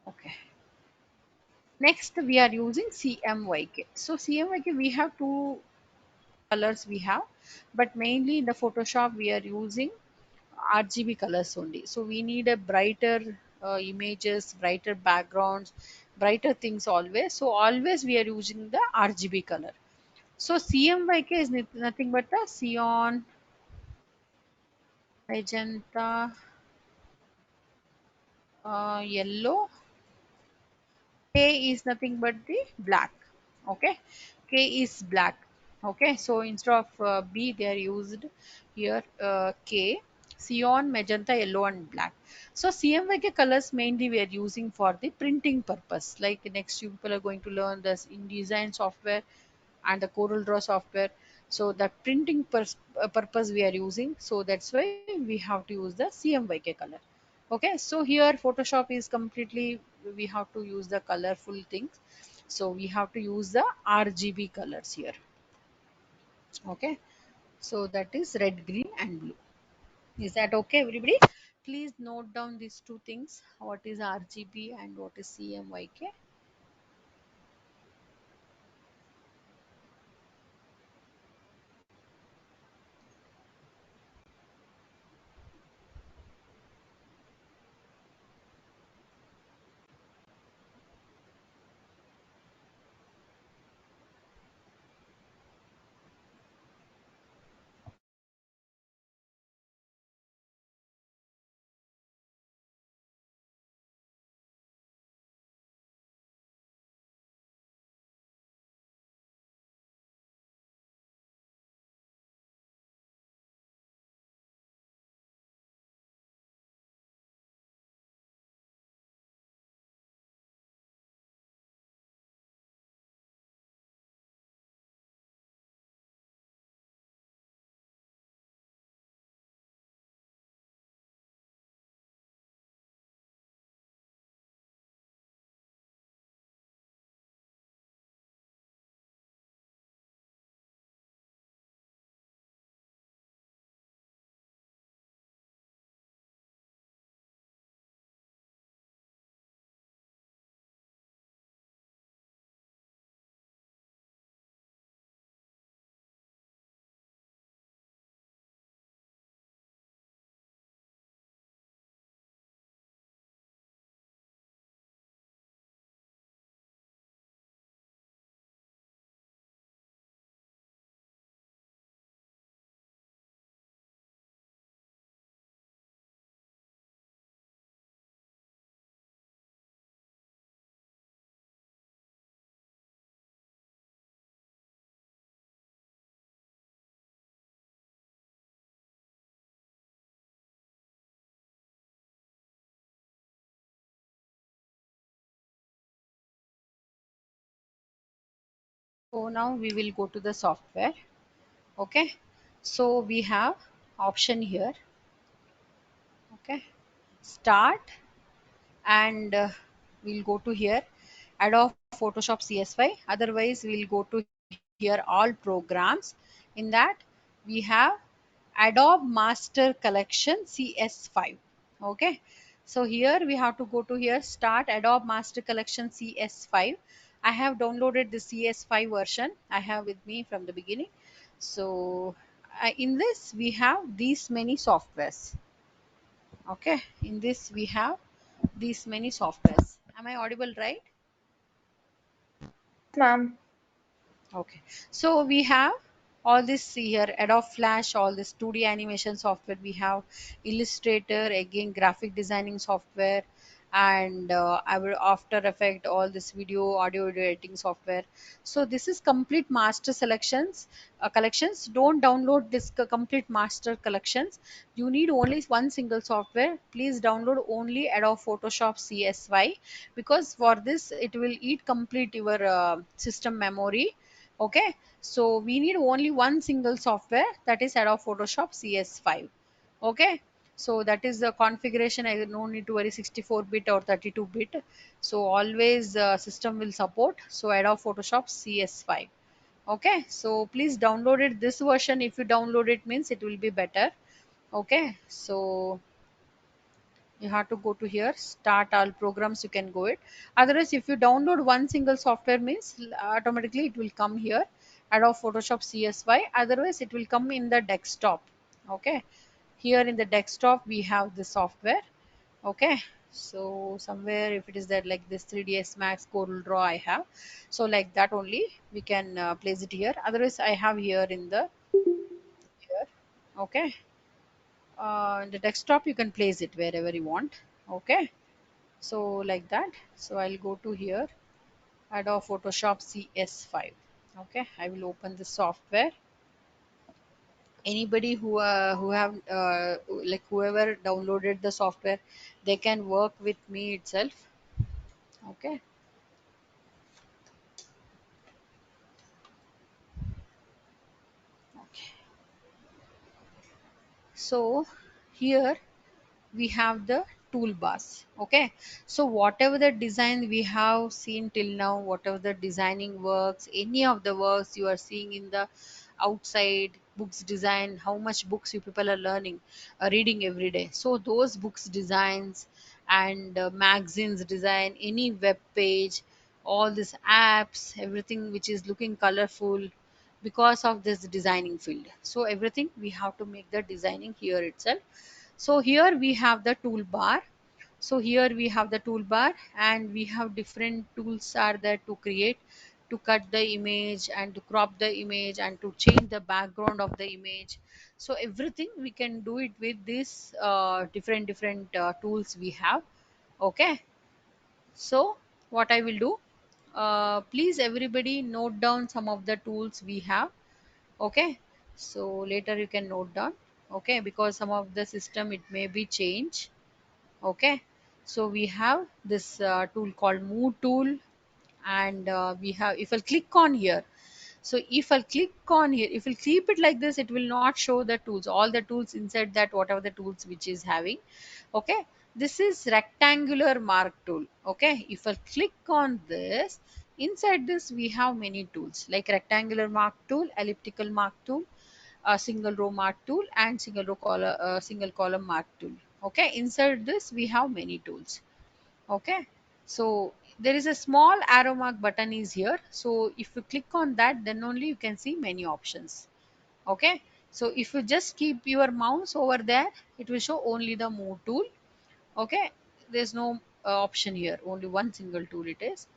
Okay. Next we are using CMYK. So CMYK we have two colors we have, but mainly in the Photoshop we are using RGB colors only. So we need a brighter images, brighter backgrounds, brighter things always. So always we are using the RGB color. So CMYK is nothing but the cyan, magenta, yellow. K is nothing but the black. Okay, K is black. Okay, so instead of B, they are used here K, cyan, magenta, yellow, and black. So CMYK colors mainly we are using for the printing purpose. Like next, you people are going to learn this InDesign software and the Corel Draw software. So the printing purpose we are using. So that's why we have to use the CMYK color. Okay, so here Photoshop is completely, we have to use the colorful things. So we have to use the RGB colors here. Okay, so that is red, green, and blue. Is that okay, everybody? Please note down these two things. What is RGB and what is CMYK? So now we will go to the software. Okay, so we have option here. Okay, start, and we'll go to here Adobe Photoshop CS5. Otherwise we'll go to here all programs. In that we have Adobe Master Collection CS5. Okay, so here we have to go to here start Adobe Master Collection CS5. I have downloaded the CS5 version. I have with me from the beginning. So in this we have these many softwares. Okay, in this we have these many softwares. Am I audible, right? Ma'am. Okay, so we have all this. See here, Adobe Flash, all this 2D animation software we have, Illustrator, again graphic designing software, and I will After Effect, all this audio editing software. So this is complete master selections collections. Don't download this complete master collections. You need only one single software. Please download only Adobe Photoshop CSY, because for this it will eat complete your system memory. Okay, so we need only one single software, that is Adobe Photoshop CS5. Okay, so that is the configuration. I no need to worry 64-bit or 32-bit. So always system will support. So Adobe Photoshop CS5. Okay, so please download it this version. If you download it means it will be better. Okay, so you have to go to here, start all programs, you can go it. Otherwise, if you download one single software means automatically it will come here, Adobe Photoshop CSY. Otherwise it will come in the desktop. Okay, here in the desktop we have the software. Okay, so somewhere if it is there like this 3ds Max, Corel Draw I have, so like that only we can place it here. Otherwise I have here in the here. Okay, in the desktop you can place it wherever you want. Okay, so like that. So I'll go to here, Adobe Photoshop CS5. Okay, I will open the software. Anybody who have like whoever downloaded the software, they can work with me itself. Okay, okay. So here we have the toolbars. Okay, so whatever the design we have seen till now, whatever the designing works, any of the works you are seeing in the outside books design, how much books you people are learning, reading every day, so those books designs and magazines design, any web page, all these apps, everything which is looking colorful because of this designing field. So everything we have to make the designing here itself. So here we have the toolbar. So here we have the toolbar, and we have different tools are there to create, to cut the image and to crop the image and to change the background of the image. So everything we can do it with this different tools we have. Okay, so what I will do, please everybody note down some of the tools we have. Okay, so later you can note down. Okay, because some of the system it may be changed. Okay, so we have this tool called Move tool, and we have, if I click on here, so if I click on here, if I keep it like this, it will not show the tools, all the tools inside that, whatever the tools which is having. Okay, this is rectangular mark tool. Okay, if I click on this, inside this we have many tools like rectangular mark tool, elliptical mark tool, a single row mark tool, and single column mark tool. Okay, inside this we have many tools. Okay, so there is a small arrow mark button is here, so if you click on that, then only you can see many options. Okay, so if you just keep your mouse over there, it will show only the Move tool. Okay, there's no option here, only one single tool it is.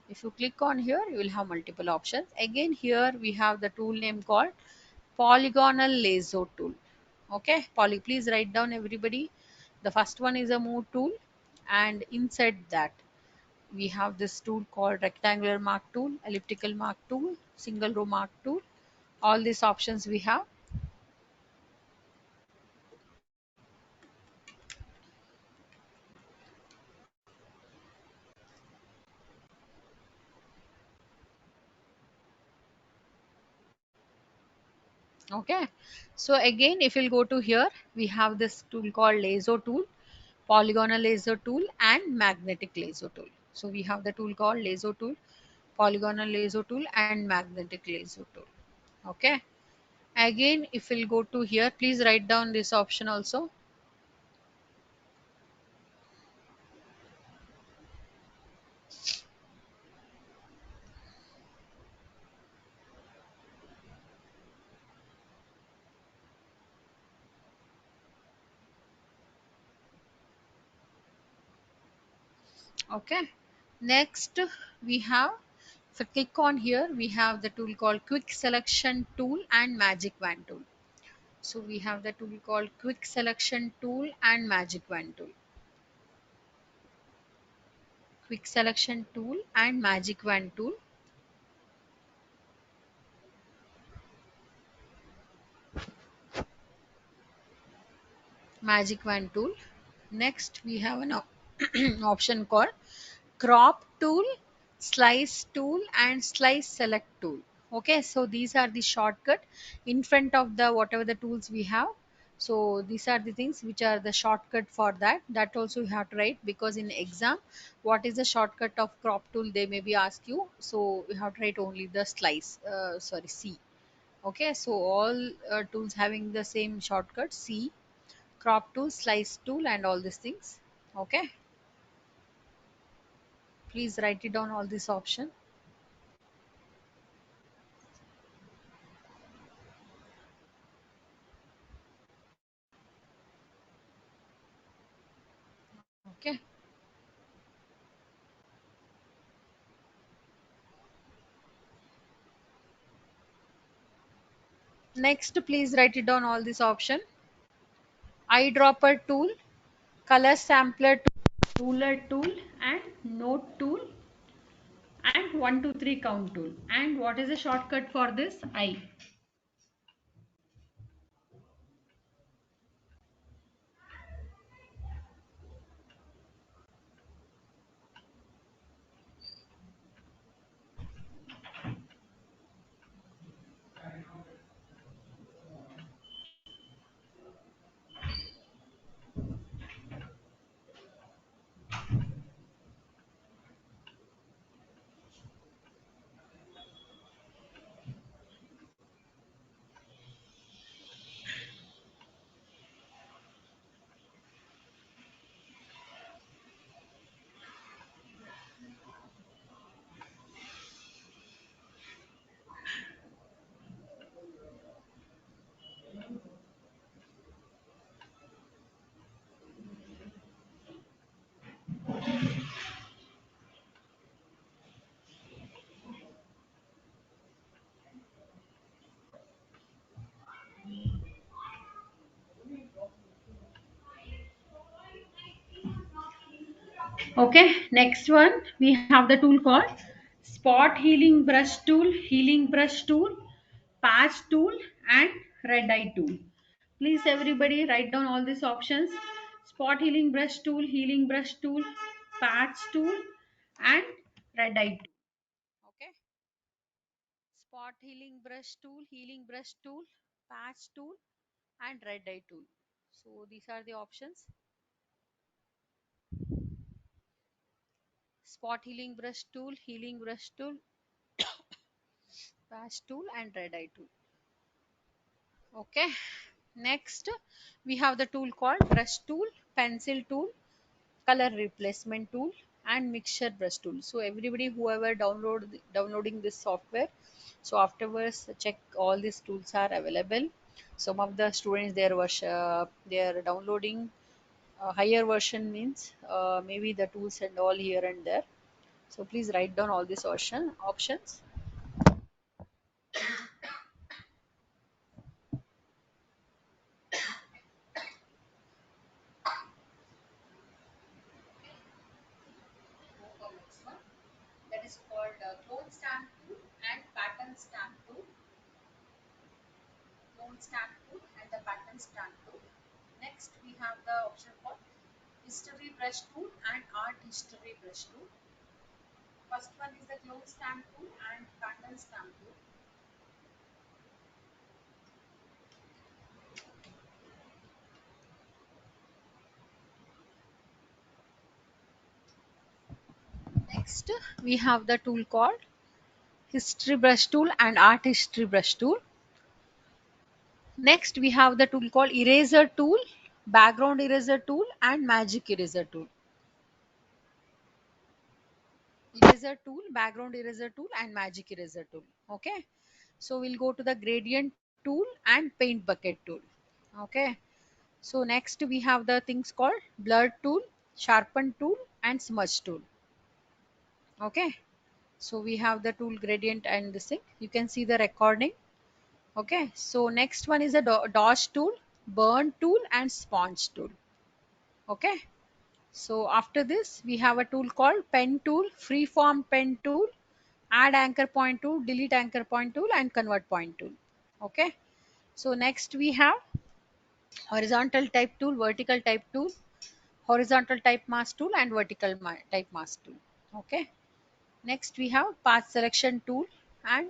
If you click on here, you will have multiple options. Again, here we have the tool name called polygonal lasso tool. Okay, please write down everybody. The first one is a Move tool, and inside that we have this tool called rectangular mark tool, elliptical mark tool, single row mark tool. All these options we have. Okay, so again, if you'll go to here, we have this tool called lasso tool, polygonal lasso tool, and magnetic lasso tool. So we have the tool called lasso tool, polygonal lasso tool, and magnetic lasso tool. Okay, again, if we'll go to here, please write down this option also. Okay, next we have So click on here, we have the tool called quick selection tool and magic wand tool. So we have the tool called quick selection tool and magic wand tool. Quick selection tool and magic wand tool. Magic wand tool. Next we have an option called crop tool, slice tool and slice select tool. Okay, so these are the shortcut in front of the whatever the tools we have. So these are the things which are the shortcut for that also you have to write, because in exam what is the shortcut of crop tool they maybe ask you, so you have to write only the slice, sorry, C. Okay, so all tools having the same shortcut C, crop tool, slice tool and all these things. Okay, please write it down all this option. Okay, next please write it down all this option: eyedropper tool, color sampler tool, ruler tool and note tool and 1 2 3 count tool. And what is the shortcut for this? I. Okay, next one we have the tool called spot healing brush tool, patch tool and red eye tool. Please everybody write down all these options: spot healing brush tool, patch tool and red eye tool. Okay, spot healing brush tool, patch tool and red eye tool. So these are the options: spot healing brush tool, patch tool and red eye tool. Okay, next we have the tool called brush tool, pencil tool, color replacement tool and mixture brush tool. So everybody whoever downloading this software, so afterwards check all these tools are available. Some of the students they are downloading a higher version, means maybe the tools and all here and there. So please write down all these options. Go for next one. That is called clone stamp tool and pattern stamp tool. Clone stamp tool and the pattern stamp tool. Next we have the option called history brush tool and art history brush tool. First one is the clone stamp tool and pattern stamp tool. Next we have the tool called history brush tool and art history brush tool. Next we have the tool called eraser tool, background eraser tool and magic eraser tool. Eraser tool, background eraser tool and magic eraser tool. Okay, so we'll go to the gradient tool and paint bucket tool. Okay, so next we have the things called blur tool, sharpen tool and smudge tool. Okay, So we have the tool gradient and this thing. You can see the recording. Okay, so next one is a dodge tool, burn tool, and sponge tool. Okay, so after this we have a tool called pen tool, freeform pen tool, add anchor point tool, delete anchor point tool, and convert point tool. Okay, so next we have horizontal type tool, vertical type tool, horizontal type mask tool, and vertical type mask tool. Okay, next we have path selection tool, and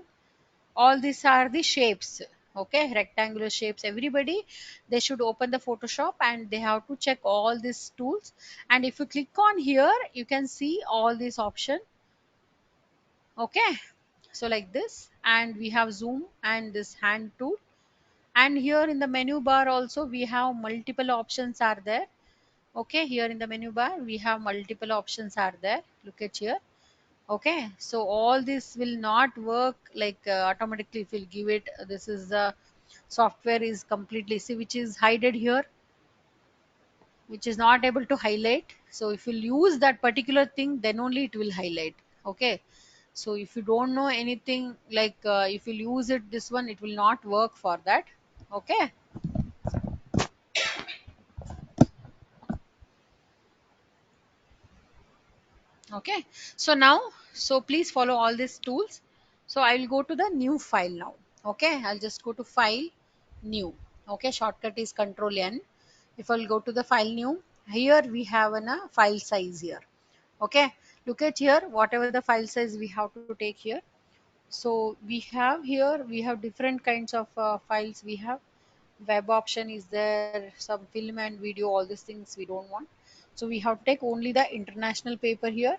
all these are the shapes. Okay, rectangular shapes. Everybody, they should open the Photoshop and they have to check all these tools. And if you click on here, you can see all these option. Okay, so like this, and we have zoom and this hand tool, and here in the menu bar also we have multiple options are there. Okay, here in the menu bar we have multiple options are there. Look at here. Okay, so all this will not work like automatically if we'll give it. This is the software is completely, see, which is hidden here, which is not able to highlight. So if you'll use that particular thing, then only it will highlight. Okay, so if you don't know anything, like if you'll use it this one, it will not work for that. Okay, okay, so now, so please follow all these tools. So I will go to the new file now. Okay, I'll just go to file, new. Okay, shortcut is control N. If I'll go to the file, new, here we have a file size here. Okay, look at here, whatever the file size we have to take here. So we have here, we have different kinds of files. We have web option is there, some film and video, all these things we don't want. So we have to take only the international paper here.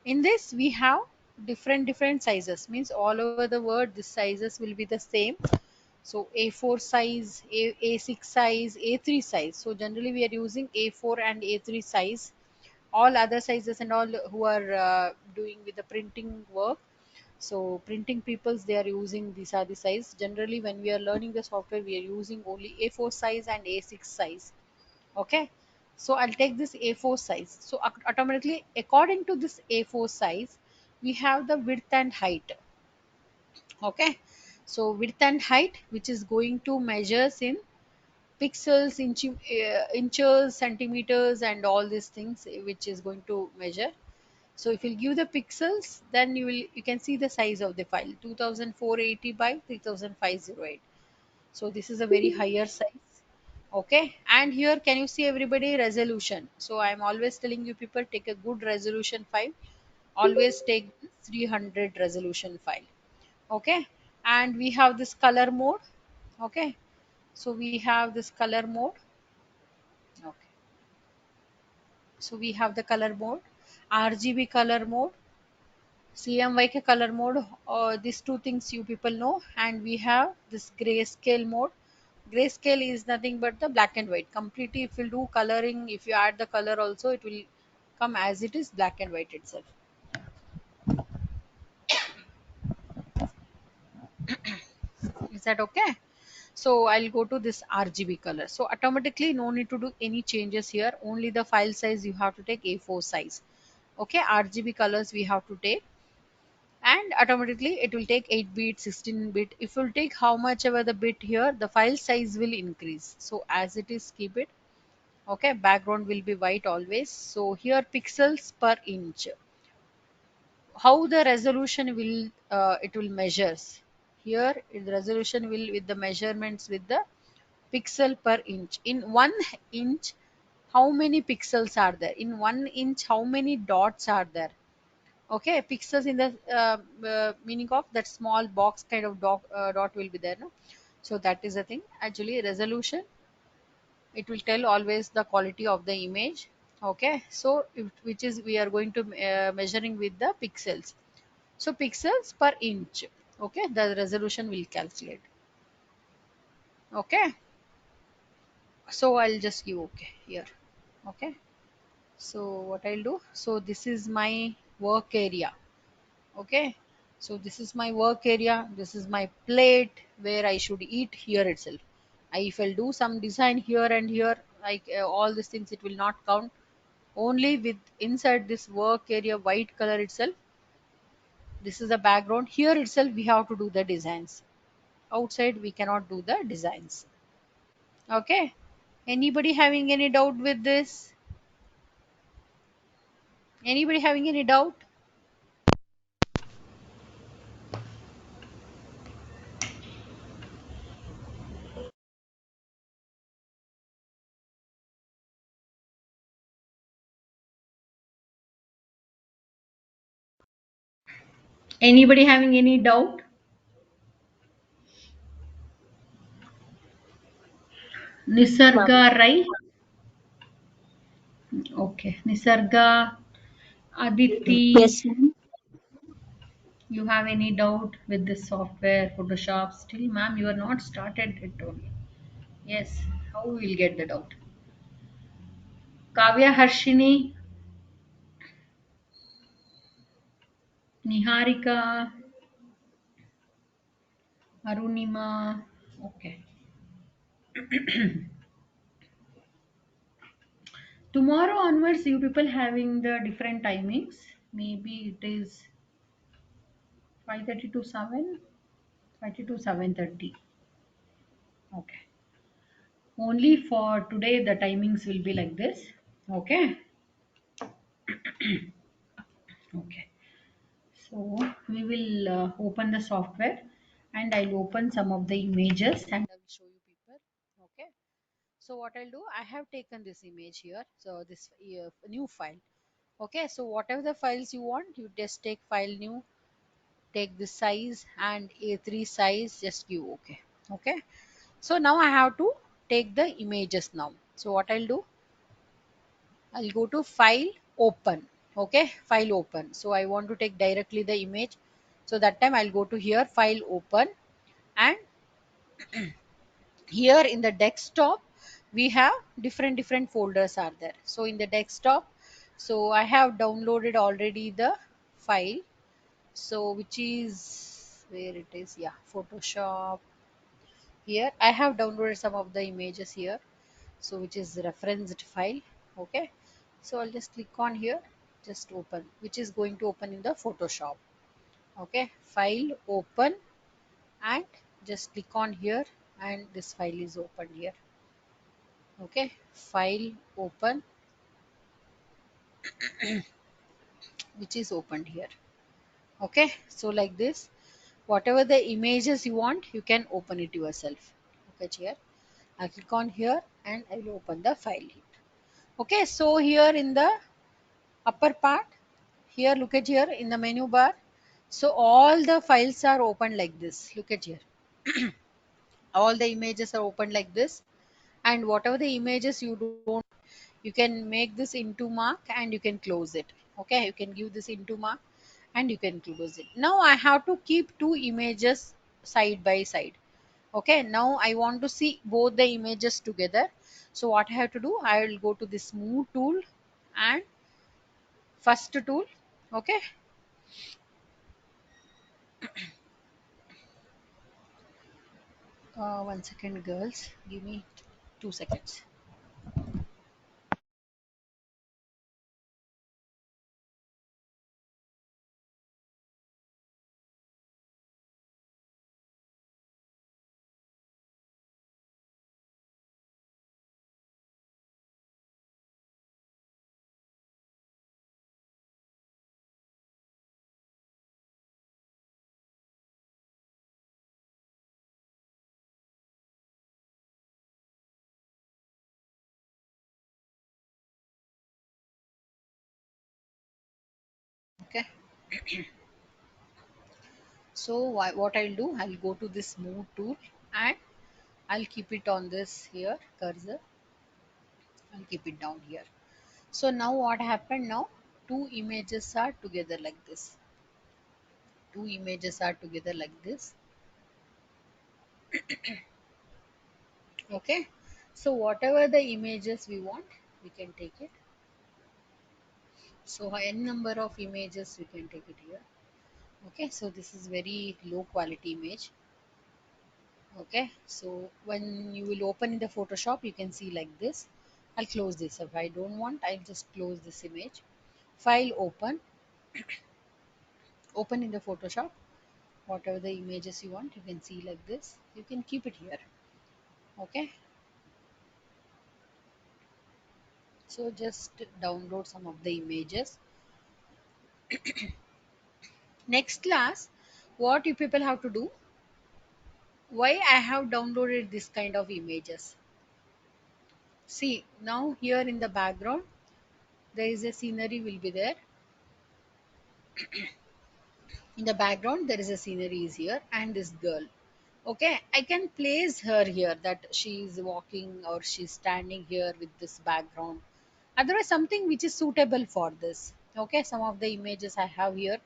In this we have different sizes, means all over the world the sizes will be the same. So A4 size, A6 size, A3 size. So generally we are using A4 and A3 size. All other sizes and all who are doing with the printing work, so printing peoples, they are using these are the size. Generally when we are learning the software, we are using only A4 size and A6 size. Okay, so I'll take this A4 size. So automatically according to this A4 size, we have the width and height. Okay, so width and height, which is going to measures in pixels, inches, centimeters, and all these things, which is going to measure. So if you give the pixels, then you can see the size of the file, 2480 by 3508. So this is a very higher size. Okay, and here can you see everybody resolution? So I am always telling you people, take a good resolution file. Always take 300 resolution file. Okay, and we have this color mode. Okay, so we have this color mode. Okay, so we have the color mode, RGB color mode, CMYK color mode. These two things you people know, and we have this grayscale mode. Grayscale is nothing but the black and white. Completely, if you do coloring, if you add the color also, it will come as it is black and white itself. Is that okay? So I'll go to this RGB color. So automatically, no need to do any changes here. Only the file size you have to take A4 size. Okay, RGB colors we have to take, and automatically it will take 8 bit, 16 bit. If you take how much ever the bit here, the file size will increase. So as it is, keep it. Okay, background will be white always. So here pixels per inch, how the resolution will it will measures. Here the resolution will with the measurements with the pixel per inch. In 1 inch, how many pixels are there? In 1 inch, how many dots are there? Okay, pixels in the meaning of that small box kind of dot will be there, no? So that is the thing. Actually resolution, it will tell always the quality of the image. Okay, so which is we are going to measuring with the pixels. So pixels per inch. Okay, the resolution will calculate. Okay, so I'll just give okay here. Okay, so what I'll do, so this is my work area. Okay, so this is my work area, this is my plate where I should eat here itself. If I'll do some design here and here, like all these things, it will not count. Only with inside this work area white color itself, This is the background. Here itself we have to do the designs. Outside we cannot do the designs. Okay. Anybody having any doubt with this? Anybody having any doubt? Anybody having any doubt? Ma'am. Nisarga, right? Okay. Nisarga, Aditi, Yes, ma'am. you have any doubt with this software, Photoshop? Still, ma'am, you are not started it only. Yes. How we will get the doubt? Kavya Harshini, Niharika, Arunima. Okay. Tomorrow onwards, you people having the different timings. Maybe it is 5:30 to 7, 5:30 to 7:30. Okay. Only for today, the timings will be like this. Okay. Okay. So we will open the software and I'll open some of the images and I will show you people. Okay. So what I'll do, I have taken this image here. So this new file. Okay. So whatever the files you want, you just take file new, take this size and A3 size, just give okay. Okay. So now I have to take the images now. So what I'll do, I'll go to file open. Okay, file open. So I want to take directly the image. So that time I'll go to here, file open, and here in the desktop we have different folders are there. So in the desktop, so I have downloaded already the file. So which is where it is, yeah, Photoshop. Here I have downloaded some of the images here, so which is referenced file. Okay, so I'll just click on here, just open, which is going to open in the Photoshop. Okay, file open, and just click on here, and this file is opened here. Okay, file open, which is opened here. Okay, so like this, whatever the images you want, you can open it yourself. Okay, here I click on here and I will open the file. Okay, so here in the upper part, here look at here in the menu bar, so all the files are open like this. Look at here, all the images are open like this, and whatever the images you don't, you can make this into mark and you can close it. Okay, you can give this into mark and you can close it. Now I have to keep two images side by side. Okay, now I want to see both the images together. So what I have to do, I will go to this move tool and first tool. Okay, one second girls, give me 2 seconds. Okay, so what I'll do, I'll go to this move tool and I'll keep it on this here cursor. I'll keep it down here. So now what happened now, two images are together like this. Two images are together like this. Okay, so whatever the images we want, we can take it. So n number of images we can take it here. Okay, so this is very low quality image. Okay, so when you will open in the Photoshop, you can see like this. I'll close this. If I don't want, I'll just close this image. File open, open in the Photoshop. Whatever the images you want, you can see like this. You can keep it here. Okay. So just download some of the images. Next class, what you people have to do, why I have downloaded this kind of images. See, now here in the background, there is a scenery will be there. In the background, there is a scenery is here and this girl. Okay, I can place her here that she is walking or she's standing here with this background. Otherwise, something which is suitable for this. Okay, some of the images I have here,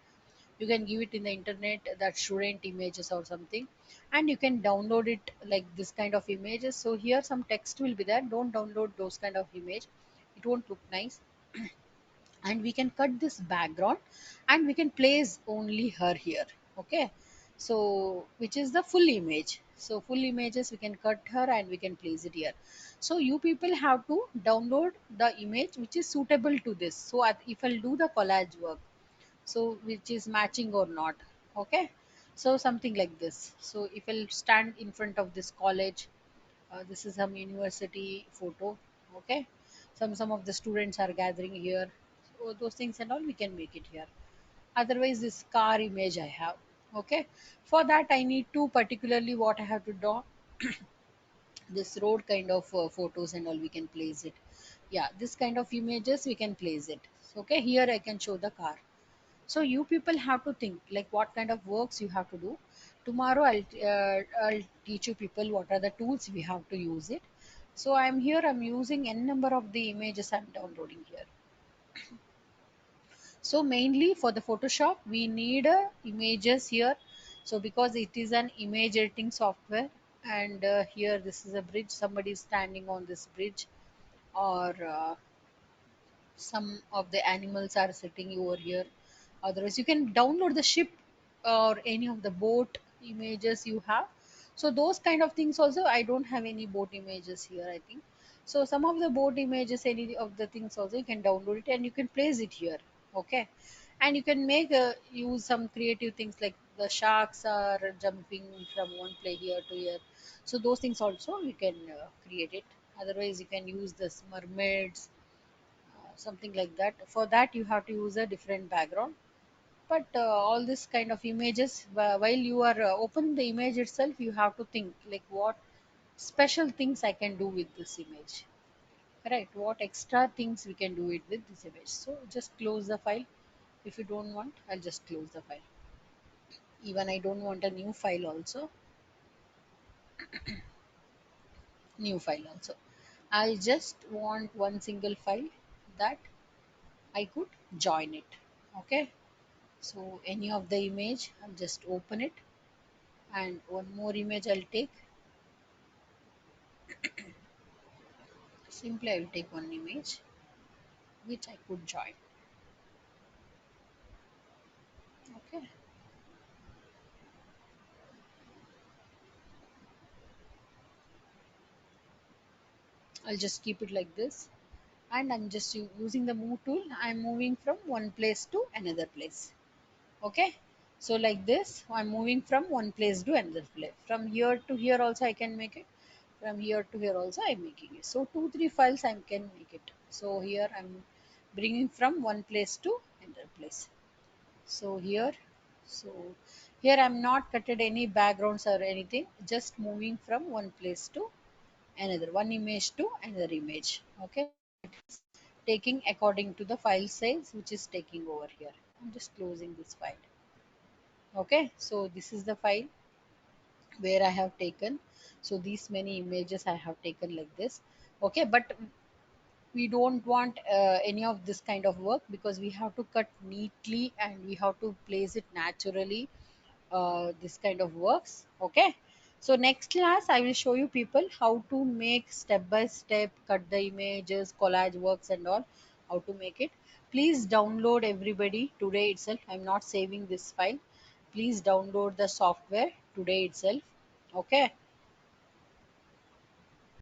you can give it in the internet, that student images or something, and you can download it like this kind of images. So here some text will be there. Don't download those kind of image, it won't look nice. And we can cut this background and we can place only her here. Okay, so which is the full image. So full images we can cut her and we can place it here. So you people have to download the image which is suitable to this. So if I'll do the collage work, so which is matching or not. Okay, so something like this. So if I'll stand in front of this college, this is some university photo. Okay, some of the students are gathering here, so those things and all we can make it here. Otherwise this car image I have. Okay, for that I need to particularly what I have to do, this road kind of photos and all we can place it. Yeah, this kind of images we can place it. So, okay, here I can show the car. So you people have to think like what kind of works you have to do. Tomorrow I'll teach you people what are the tools we have to use it. So I'm here, I'm using n number of the images I'm downloading here. So mainly for the Photoshop we need images here. So because it is an image editing software, and here this is a bridge, somebody is standing on this bridge, or some of the animals are sitting over here. Otherwise you can download the ship or any of the boat images you have. So those kind of things also, I don't have any boat images here I think. So some of the boat images, any of the things also you can download it and you can place it here. Okay, and you can make use some creative things like the sharks are jumping from one place here to here. So those things also you can create it. Otherwise you can use this mermaids, something like that. For that you have to use a different background. But all this kind of images, while you are open the image itself, you have to think like what special things I can do with this image. Correct, what extra things we can do it with this image. So just close the file. If you don't want, I'll just close the file. Even I don't want a new file also. New file also, I just want one single file that I could join it. Okay, so any of the image I'll just open it, and one more image I'll take. Simply I will take one image which I could join. Okay, I'll just keep it like this, and I'm just using the move tool. I'm moving from one place to another place. Okay, so like this I'm moving from one place to another place. From here to here also I can make it. From here to here also I'm making it. So 2 3 files I can make it. So here I'm bringing from one place to another place. So here, so here I'm not cutted any backgrounds or anything, just moving from one place to another, one image to another image. Okay, taking according to the file size which is taking over here. I'm just closing this file. Okay, so this is the file where I have taken. So these many images I have taken like this. Okay, but we don't want any of this kind of work because we have to cut neatly and we have to place it naturally. This kind of works. Okay, so next class I will show you people how to make step by step, cut the images, collage works and all, how to make it. Please download everybody today itself. I'm not saving this file. Please download the software today itself. Okay,